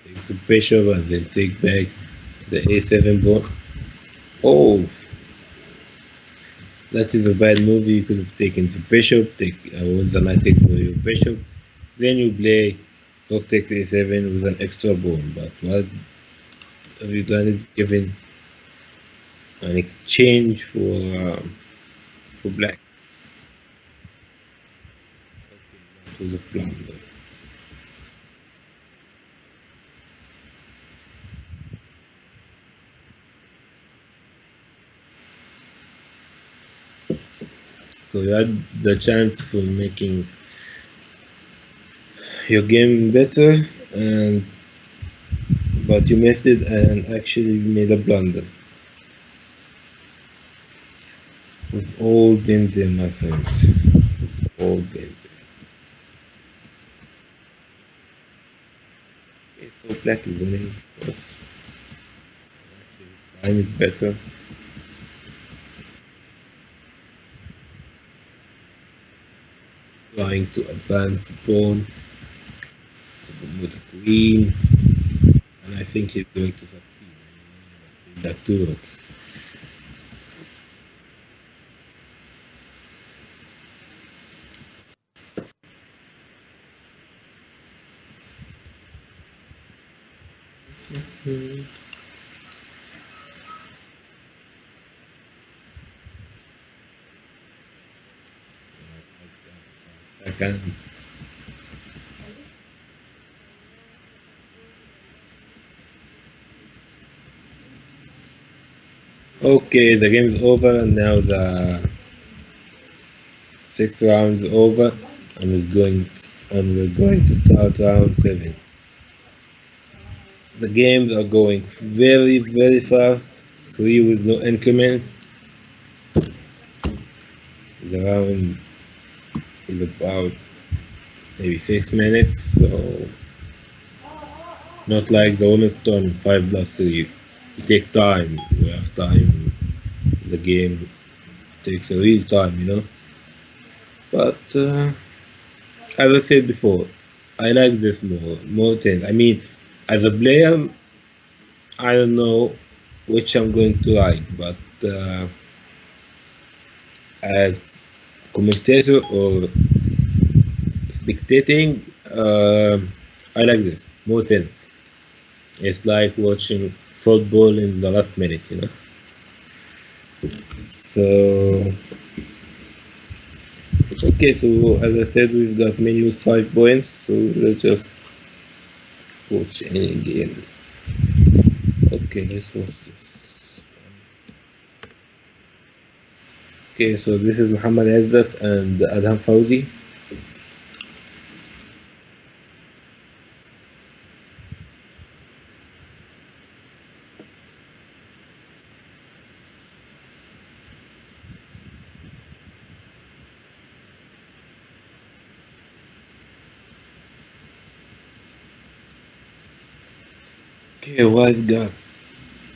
Takes the bishop and then take back the a7 pawn. Oh, that is a bad move. You could have taken the bishop, when the knight takes your bishop, then you play rook takes a7 with an extra pawn. But what have you done is given an exchange for black. Okay, that was a blunder. So you had the chance for making your game better, and but you missed it and actually made a blunder. We've all been there, my friends. We've all been there. Okay, so black is winning, of course. Actually, his time is better. Trying to advance the pawn with the queen, and I think he's going to succeed. That two rooks. Mm. Seconds. Okay, the game is over, and now the 6 rounds over, and we're going to start round 7. The games are going very, very fast. 3 with no increments. The round is about maybe 6 minutes, so not like the Rolling Stone 5+3. You take time. You have time. The game takes a real time. But as I said before, I like this more things. I mean, as a player, I don't know which I'm going to like, but as commentator or spectating, I like this more things. It's like watching football in the last minute. So okay, so as I said, we've got menus 5 points, so let's just watch any game. Okay, let's watch this. Okay, so this is Mohamed Nader and Adham Fauzi. Okay, white got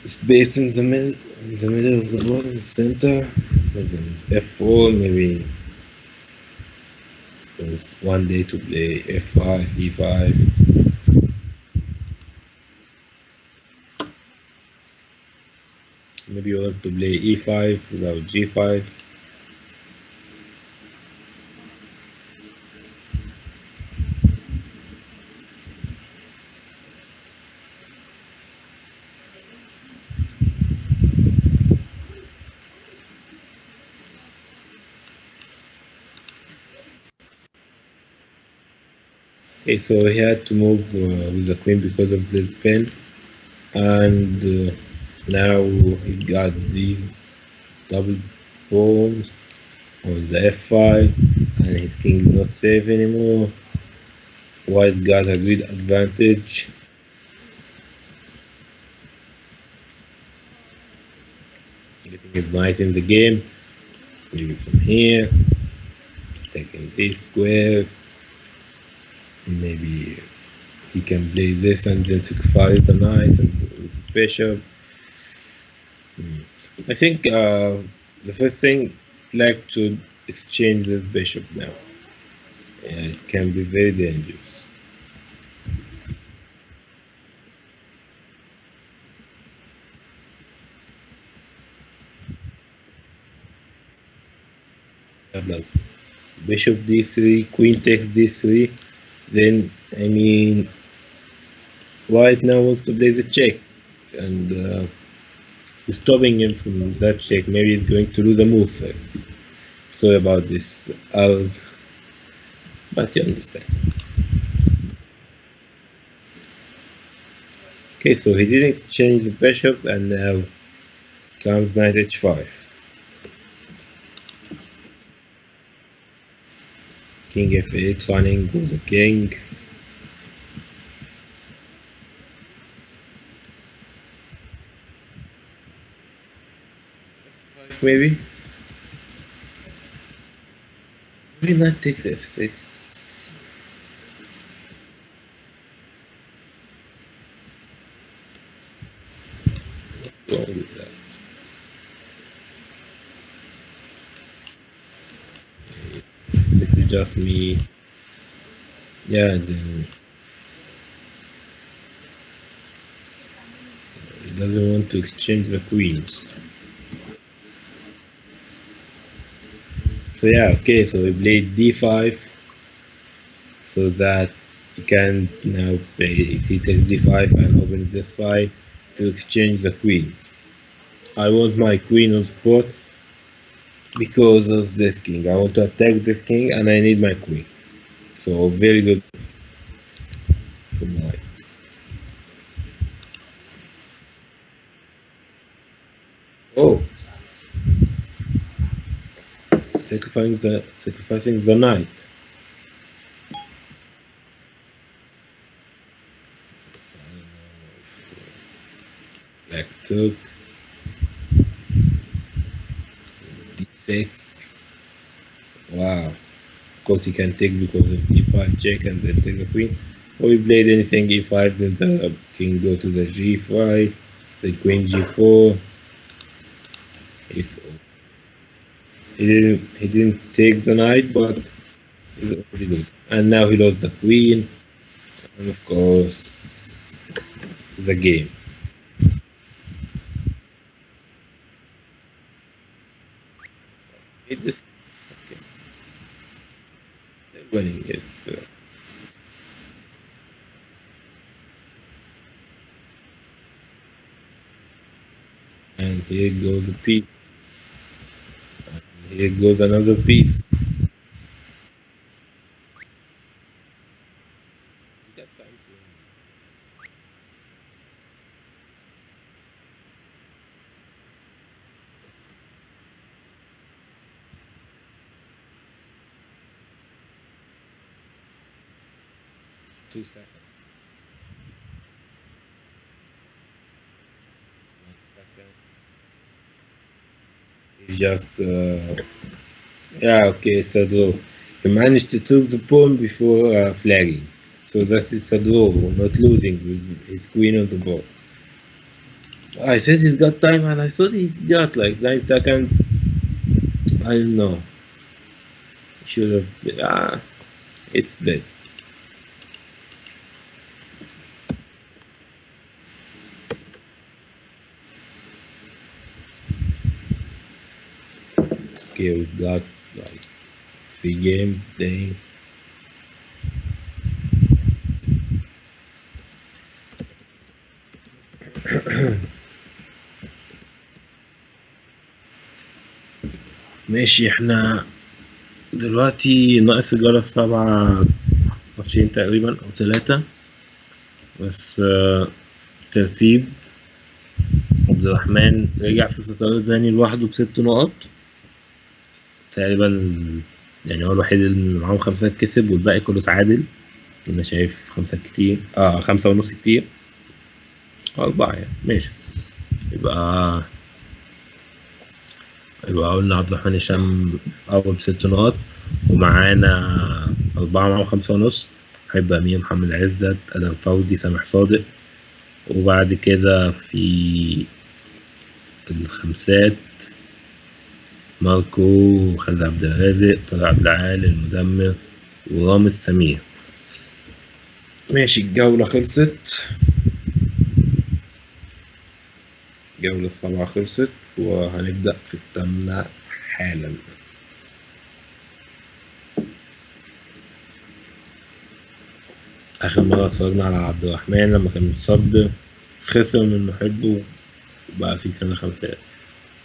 space in the middle of the board, in the center. Then F4, maybe there's one day to play F5, E5. Maybe you want to play E5 without G5. Okay, so he had to move with the queen because of this pin, and now he's got these double pawns on the F5, and his king is not safe anymore. White's got a good advantage. Getting his knight in the game, maybe from here, taking this square, maybe he can play this and then sacrifice the knight and with the bishop. I think the first thing, like to exchange this bishop now. It can be very dangerous. Plus bishop d3, queen takes d3. Then I mean, white now wants to play the check, and stopping him from that check. Maybe he's going to lose a move first. Sorry about this hours, but you understand. Okay, so he didn't change the bishops, and now comes knight h5. King f8 running goes the king. Maybe. Maybe not take the f6. What's wrong with that? This is just me. Yeah, then he doesn't want to exchange the queens. So yeah, okay, so we played d5 so that You can now play if he takes d5 and opens this file to exchange the queens. I want my queen on support because of this king. I want to attack this king and I need my queen. So very good for white. Oh, sacrificing the knight. Black took d6. Wow. Of course he can take because of e5 check and then take the queen. Or he played anything e5, then the king go to the g5, the queen g4. It's he didn't take the knight, but he already lost. And now he lost the queen, and of course the game. He did okay. Still winning if and here goes a piece. And here goes another piece. We got time to win. 2 seconds. 1 second. It's just yeah, okay, so draw. He managed to took the pawn before flagging. So that's it's a draw, not losing with his queen on the board. I said he's got time and I thought he's got like 9 seconds. I don't know. Should have it's Blitz. Okay, we've got like 3 games playing. ماشي احنا دلوقتي ناقص الجرس 7 ماتشين تقريبا او 3 بس ترتيب عبد الرحمن رجع في الستارة تاني لوحده ب6 نقط تقريبا، يعني هو الوحيد اللي معاهم 5 كسب والباقي كله تعادل. انا شايف 5 كتير 5.5 كتير 4 يعني ماشي. يبقى قلنا عبد الرحمن هشام أول ب6 نقط ومعانا 4 معاهم 5.5. هيبقى مين؟ محمد عزت، أدم فوزي، سامح صادق. وبعد كده في الخمسات ماركو، خالد عبد الرازق، طارق عبد العال، المدمر، ورامز سمير. ماشي الجولة خلصت، الجولة السابعة خلصت وهنبدأ في الثامنة حالا. آخر مرة اتفرجنا على عبد الرحمن لما كان متصدر خسر من محبه وبقى في كان 5.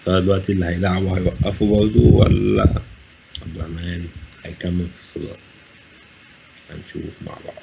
فدلوقتي اللي هيلعبه هيوقفه برضه ولا عبد الرحمن هيكمل في الصدارة؟ هنشوف مع بعض.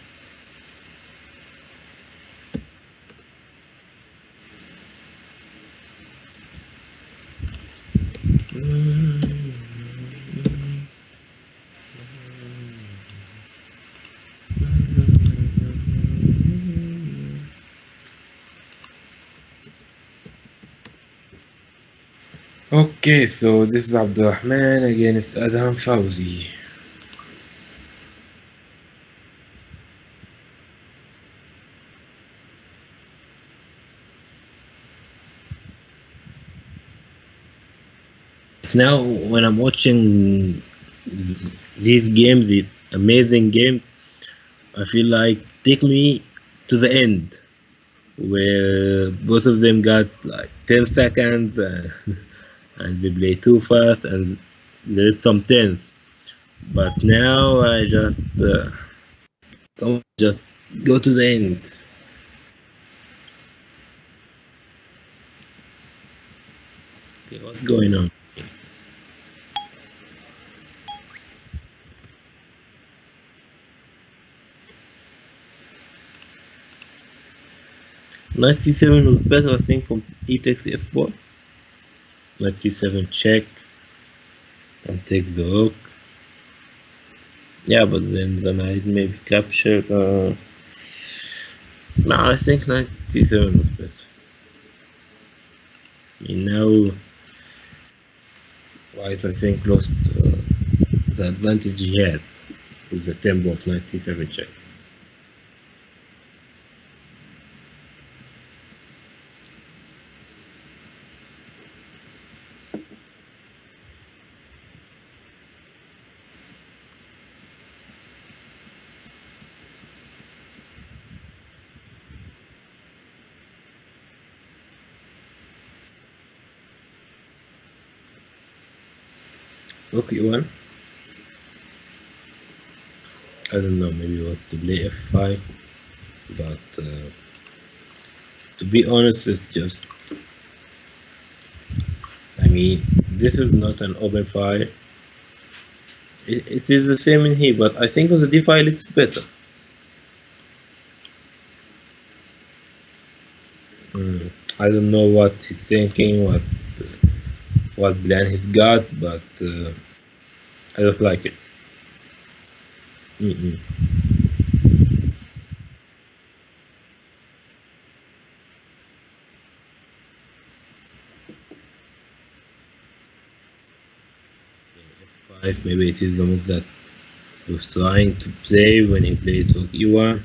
Okay, so this is Abdurrahman against Adam Fauzi. Now, when I'm watching these games, the amazing games, I feel like take me to the end where both of them got like 10 seconds and they play too fast and there's some tense. But now I just Come on, just go to the end. Okay, what's going on? 97 was better, I think, from e takes f4. 97 check and takes the rook. Yeah, but then the knight maybe captured. No, I think 97 was better. Now White, I think, lost the advantage he had with the tempo of 97 check. Rook e1. I don't know, maybe he wants to play f5, but to be honest, it's just, I mean, this is not an open file. It is the same in here, but I think on the d file it's better. I don't know what he's thinking, what plan he's got, but I don't like it. Mm-mm. F5, maybe it is the move that he was trying to play when he played rook e1,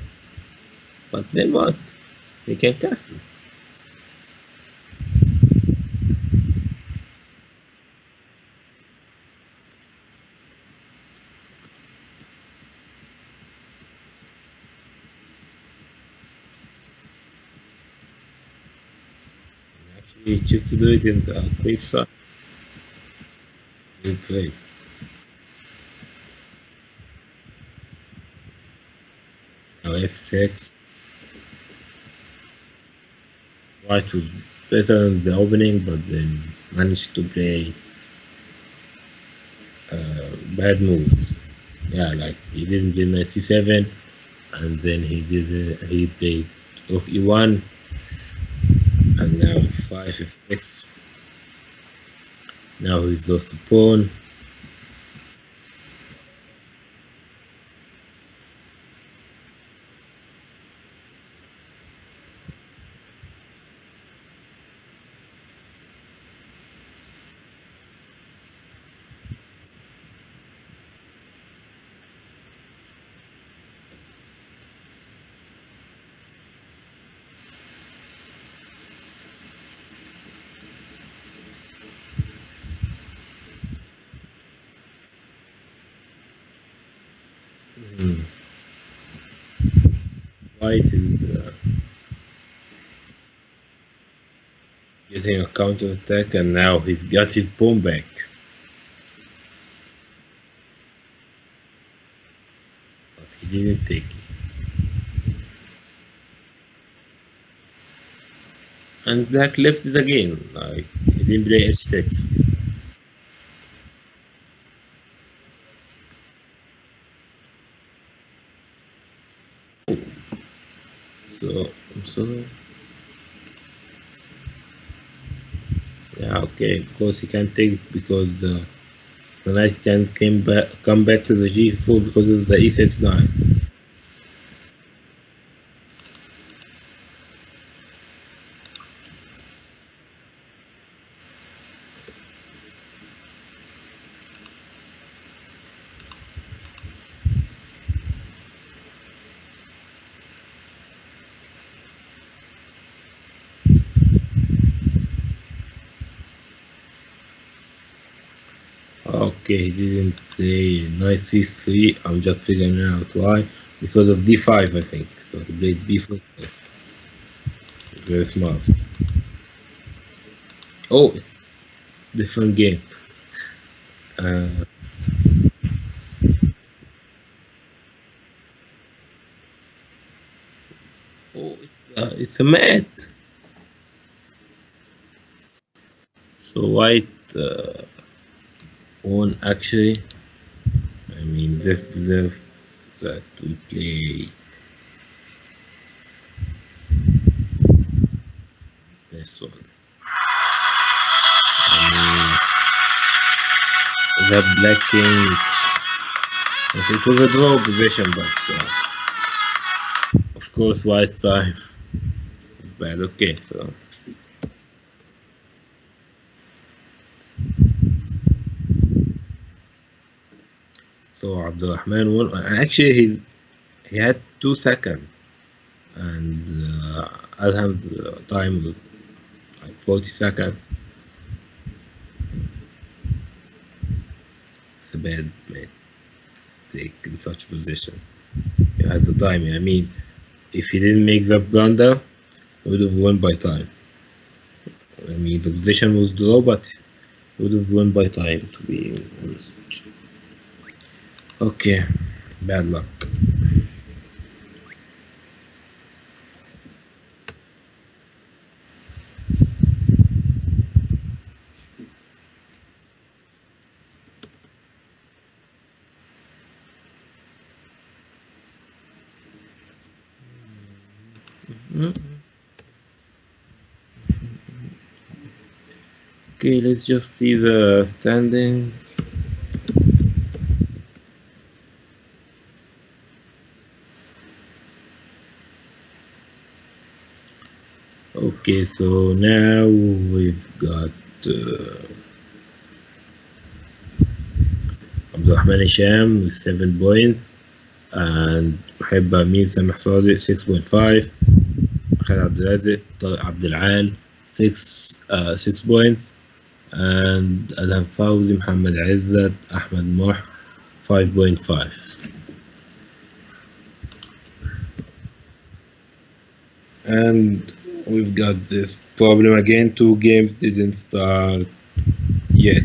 but then what? He can castle. Actually, just to do it in the quick side, he played. Now f6. White was better in the opening, but then managed to play bad moves. Yeah, like he didn't play 97, and then he played rook e1, and now f5, f6. Now he's lost a pawn. Hmm. White is getting a counter attack, and now he's got his pawn back. But he didn't take it. And black left it again. Like he didn't play h6. So yeah, okay. Of course he can't take it because the knight can come back to the g4 because of the e6 knight. Okay, he didn't play knight c3. I'm just figuring out why. Because of d5, I think. So he played b4 first. Very smart. Oh, it's different game. Uh, It's a mat. So white won actually. I mean, this deserves that we play this one. I mean, the black king. It was a draw position, but of course, white time is bad. Okay, so Abdulrahman won. Actually, he had 2 seconds, and Adham's time was like 40 seconds. It's a bad mistake in such position. He had the time. I mean, if he didn't make that blunder, he would have won by time. I mean, the position was draw, but he would have won by time, to be honest. Okay, bad luck. Okay, let's just see the standing. Okay, so now we've got Abdulrahman Hisham with 7 points, and محب أمين سامح صادق 6.5, خالد عبد الرازق طارق عبد العال 6 points, and أدهم فوزي محمد عزت أحمد موح 5.5. And we've got this problem again, 2 games didn't start yet.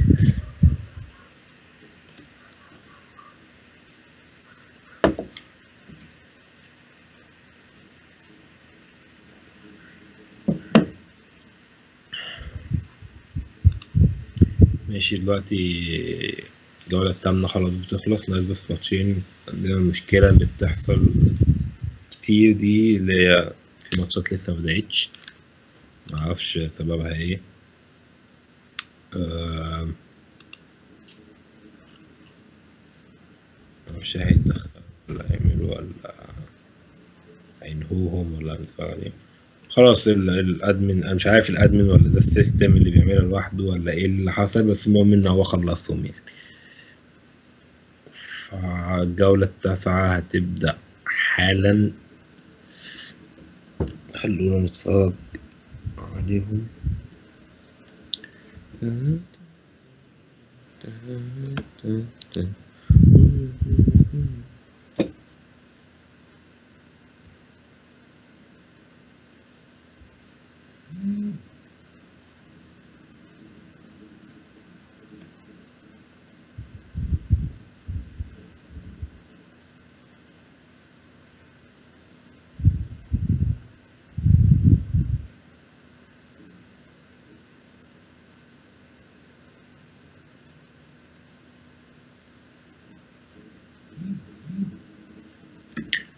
ماشي دلوقتي الجولة التامنة خلاص بتخلص، ناقص بس ماتشين. عندنا المشكلة اللي بتحصل كتير دي، اللي هي في ماتشات لسه مبدأتش، معرفش سببها ايه. معرفش هيتدخل ولا هيعملوا ولا هينهوهم ولا هنتفرج عليهم. خلاص الادمن، انا مش عارف الادمن ولا ده السيستم اللي بيعملها لوحده ولا ايه اللي حصل، بس المهم ان هو خلصهم يعني. فالجولة التاسعة هتبدأ حالا، خلونا نتفرج عليهم.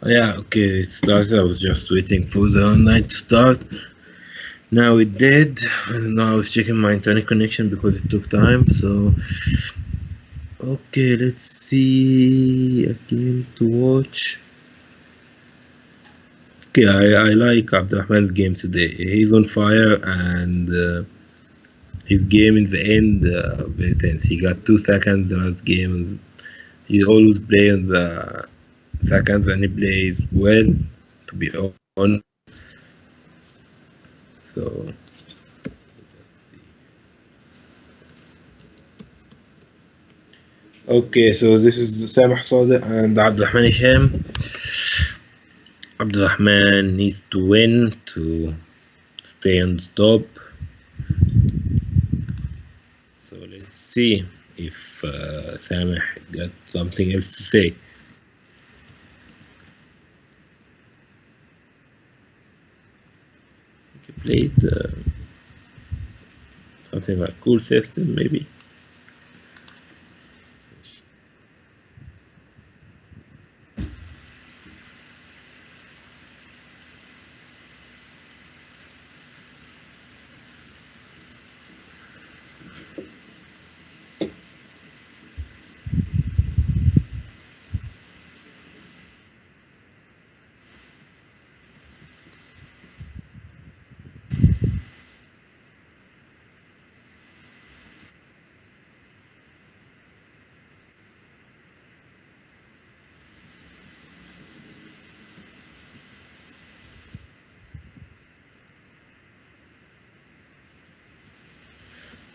Yeah, okay, it started. I was just waiting for the online to start. Now it did, and now I was checking my internet connection because it took time. So, okay, let's see a game to watch. Okay, I like Abdurrahman's game today. He's on fire, and his game in the end, very tense. He got 2 seconds the last game. He always plays on the seconds, and he plays well, to be honest. So, okay, so this is Samah Sadiq and Abdurrahman Hisham. Abdurrahman needs to win to stay on the top. So let's see if Samah got something else to say. played something like cool system maybe.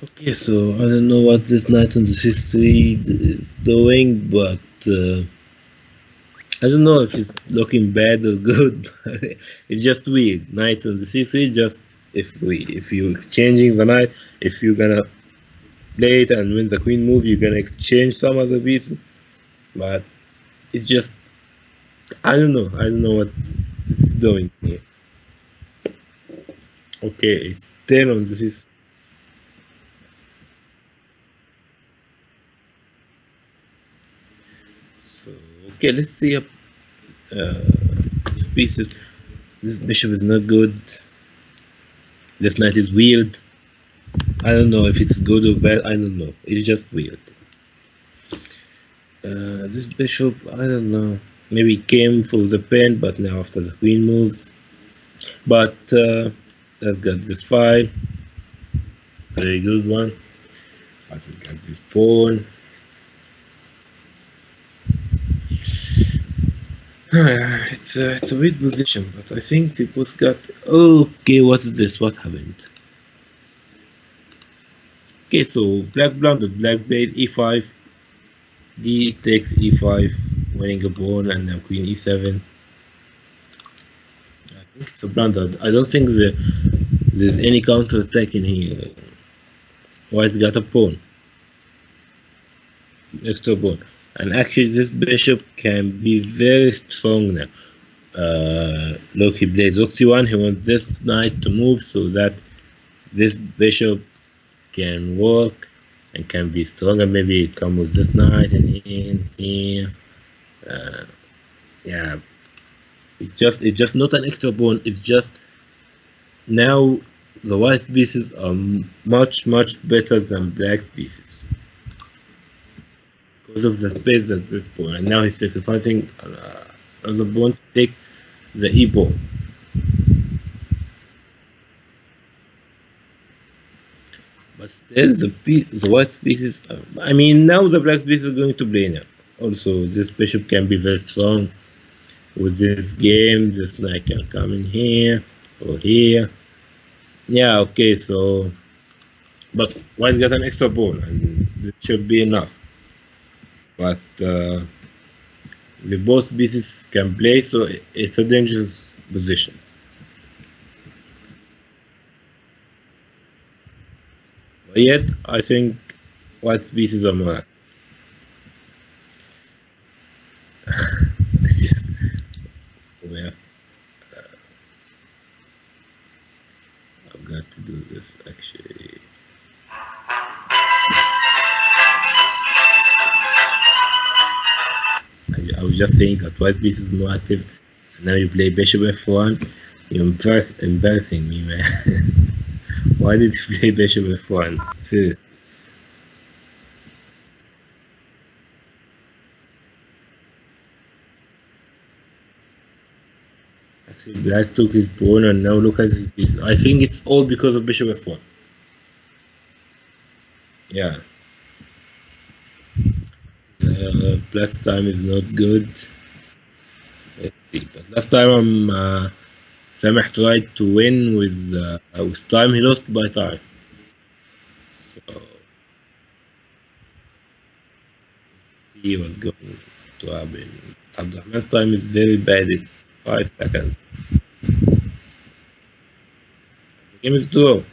Okay, so I don't know what this knight on the c3 doing, but I don't know if it's looking bad or good. But it's just weird. Knight on the c3. Just if you exchanging the knight, if you're gonna play it and when the queen move, you're gonna exchange some other piece. But it's just I don't know. I don't know what it's doing here. Okay, it's 10 on the c. So okay, let's see pieces. This bishop is not good. This knight is weird. I don't know if it's good or bad. I don't know. It's just weird. This bishop, I don't know. Maybe came for the pen, but now after the queen moves. But I've got this file. Very good one. I've got this pawn. It's a weird position, but I think it was got. Okay, what is this? What happened? Okay, so black blundered. Black played e5. D takes e5, winning a pawn, and now queen e7. I think it's a blunder. I don't think there's any counter attack in here. White got a pawn, extra pawn, and actually this bishop can be very strong now. Look, he played rook c1. He wants this knight to move so that this bishop can work and can be stronger. Maybe come with this knight and here. Yeah, it's just not an extra pawn. It's just now the white pieces are much better than black pieces because of the space at this point. And now he's sacrificing another pawn to take the e pawn. But still, the white pieces. I mean, now the black piece is going to play now. Also, this bishop can be very strong with this game. This knight can come in here or here. Yeah, okay, so. But white got an extra pawn, and it should be enough. But the both pieces can play, so it's a dangerous position. But yet, I think white pieces are more. Where I've got to do this actually. I was just saying that white piece is more active. Now you play bishop f1. You're embarrassing me, man. Why did you play bishop f1? Seriously. Actually, black took his pawn and now look at his piece. I think it's all because of bishop f1. Yeah. Black's time is not good. Let's see. But last time Sameh tried to win with time. He lost by time. So let's see what's going to happen. Abdurrahman's time is very bad. It's 5 seconds. The game is draw.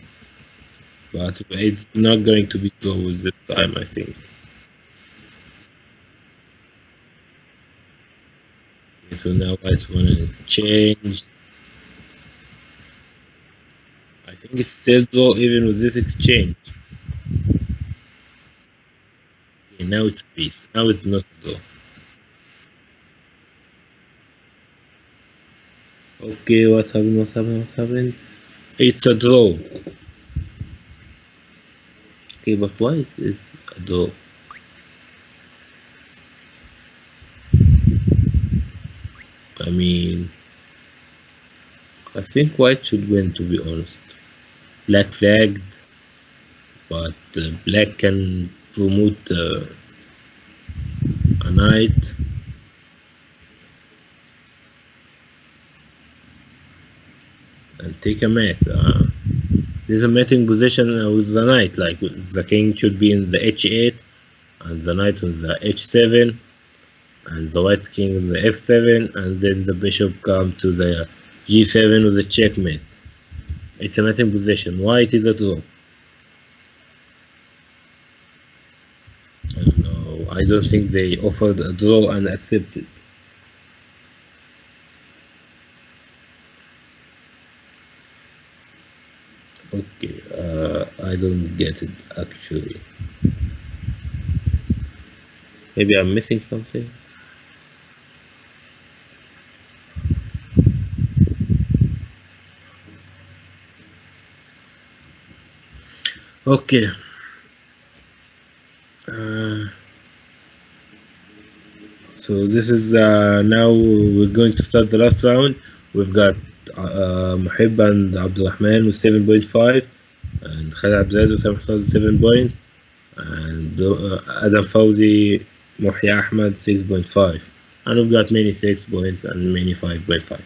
But it's not going to be draw with this time, I think. Okay, so now I just want to change. think it's still draw even with this exchange. Okay, now it's peace. Now it's not a draw. Okay, what happened? What happened? What happened? It's a draw. Okay, but why it is a draw? I mean, I think white should win, to be honest. Black flagged, but black can promote a knight and take a mate. There's a mating position with the knight, like the king should be in the h8 and the knight on the h7 and the white king on the f7 and then the bishop come to the g7 with a checkmate. It's a mating position. Why it is a draw? I don't know. I don't think they offered a draw and accepted. Okay, I don't get it actually. Maybe I'm missing something. Okay. Uh, so this is now we're going to start the last round. We've got Muhib and Abdulrahman with 7.5 and Khalid Abzad with 7 points and Adam Fawzi, Muhya Ahmed 6.5 and we've got many 6 points and many 5.5.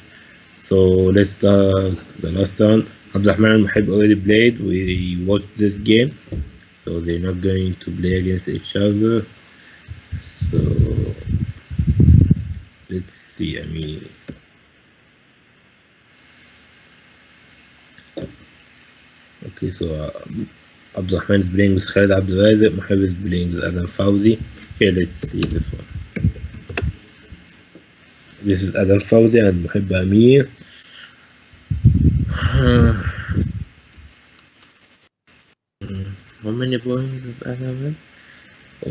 So let's start the last round. Abdulrahman and Muhib already played. We watched this game, so they're not going to play against each other. So let's see. I mean, okay. So Abdulrahman is playing with Khalid Abdulrazak. Muhib is playing with Adam Fawzi. Okay, let's see this one. This is Adam Fawzi and Muhib Amir. How many points does Adam have?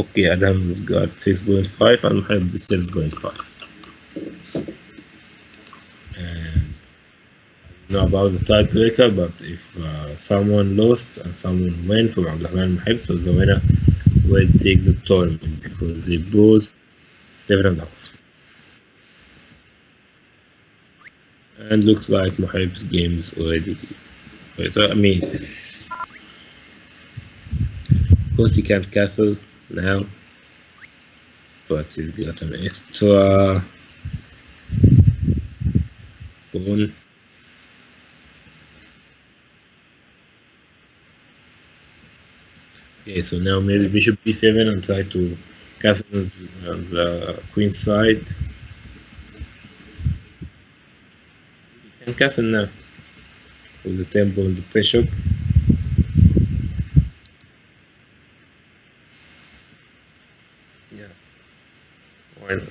Okay, Adam's got 6.5 and Muhib 7.5. And know about the tiebreaker, but if someone lost and someone won from Abdulrahman Muhib, so the winner will take the tournament because they both 7.5. And looks like Muhib's game is already. So, I mean, of course he can't castle now, but he's got an extra pawn. Okay, so now maybe bishop b7 and try to castle on the queen's side. You can castle now with the tempo and the bishop. Yeah, why not?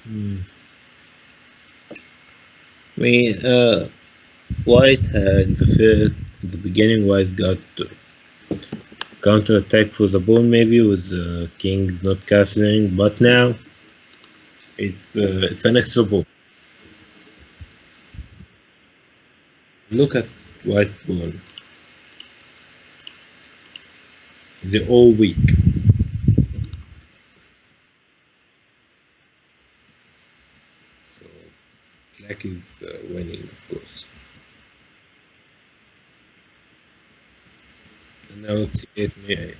I mean, White in the beginning, White got counter attack for the pawn maybe with king not castling, but now it's an extra pawn. Look at White's pawn; they're all weak. So winning, of course. And now rook c8 may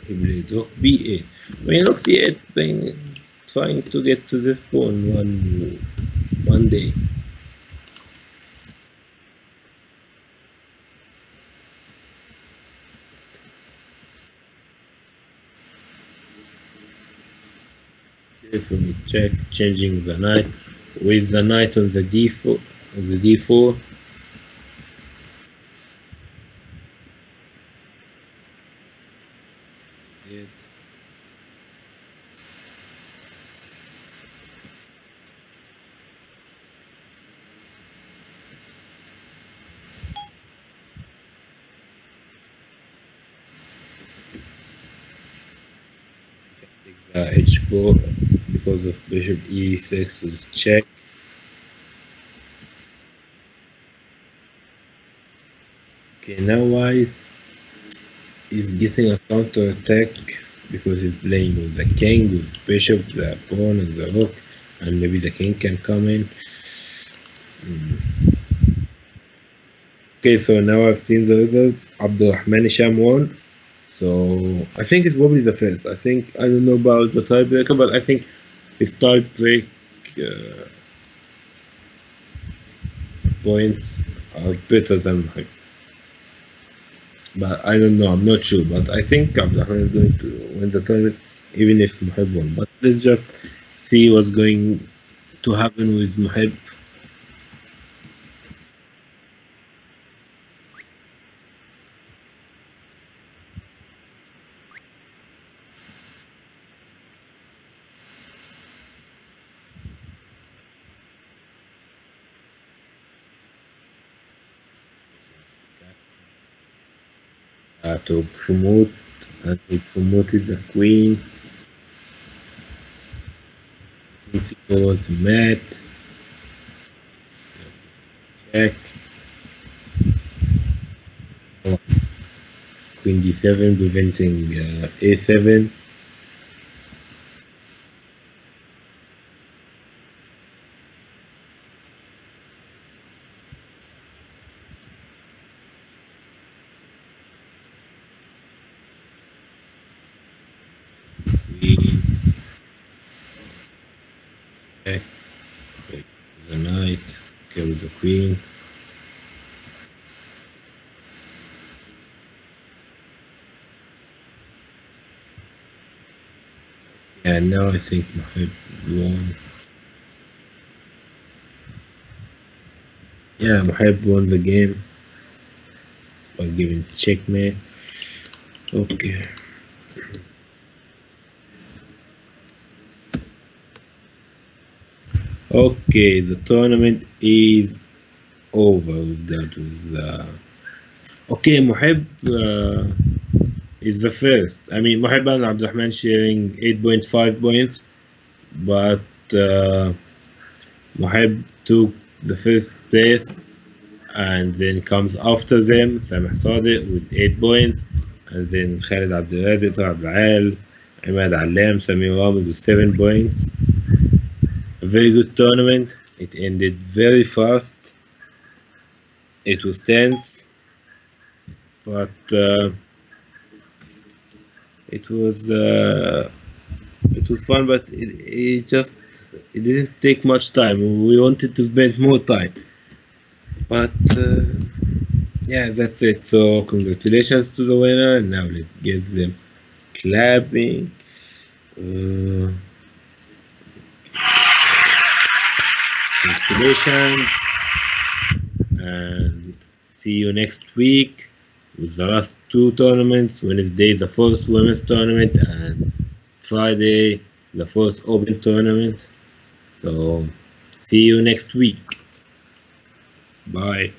he played rook b8. When rook c8 been trying to get to this pawn one day. Okay, so we check changing the knight with the knight on the d4 Good. H4 because of bishop e6 is check. Okay, now white is getting a counter attack because he's playing with the king, with bishop, the pawn, and the rook, and maybe the king can come in. Okay, so now I've seen the results. Abdurrahman Hisham won. So I think it's probably the first. I don't know about the tiebreaker, but I think his tiebreak points are better than mine. But I don't know. I'm not sure. But I think Abdurrahman is going to win the tournament, even if Muhib won. But let's just see what's going to happen with Muhib. To promote, and he promoted the queen. It was mat. Check. Oh, queen d7 preventing a7. Queen. Check. The knight. Okay, with the queen. Yeah, now I think Muhib won. Yeah, Muhib won the game by giving checkmate. Okay. Okay, the tournament is over. That was okay. Muhib is the first. I mean, Muhib and Abdurrahman sharing 8.5 points, but Muhib took the first place, and then comes after them Sameh Sadiq with 8 points, and then Khalid Abdelaziz, Talab Al, Imad Allam, Samir Ahmed with 7 points. A very good tournament. It ended very fast. It was tense, but it was fun. But it didn't take much time. We wanted to spend more time, but yeah, that's it. So congratulations to the winner. Now let's give them clapping. Congratulations, and see you next week with the last 2 tournaments. Wednesday, the first women's tournament, and Friday, the first open tournament. So see you next week. Bye.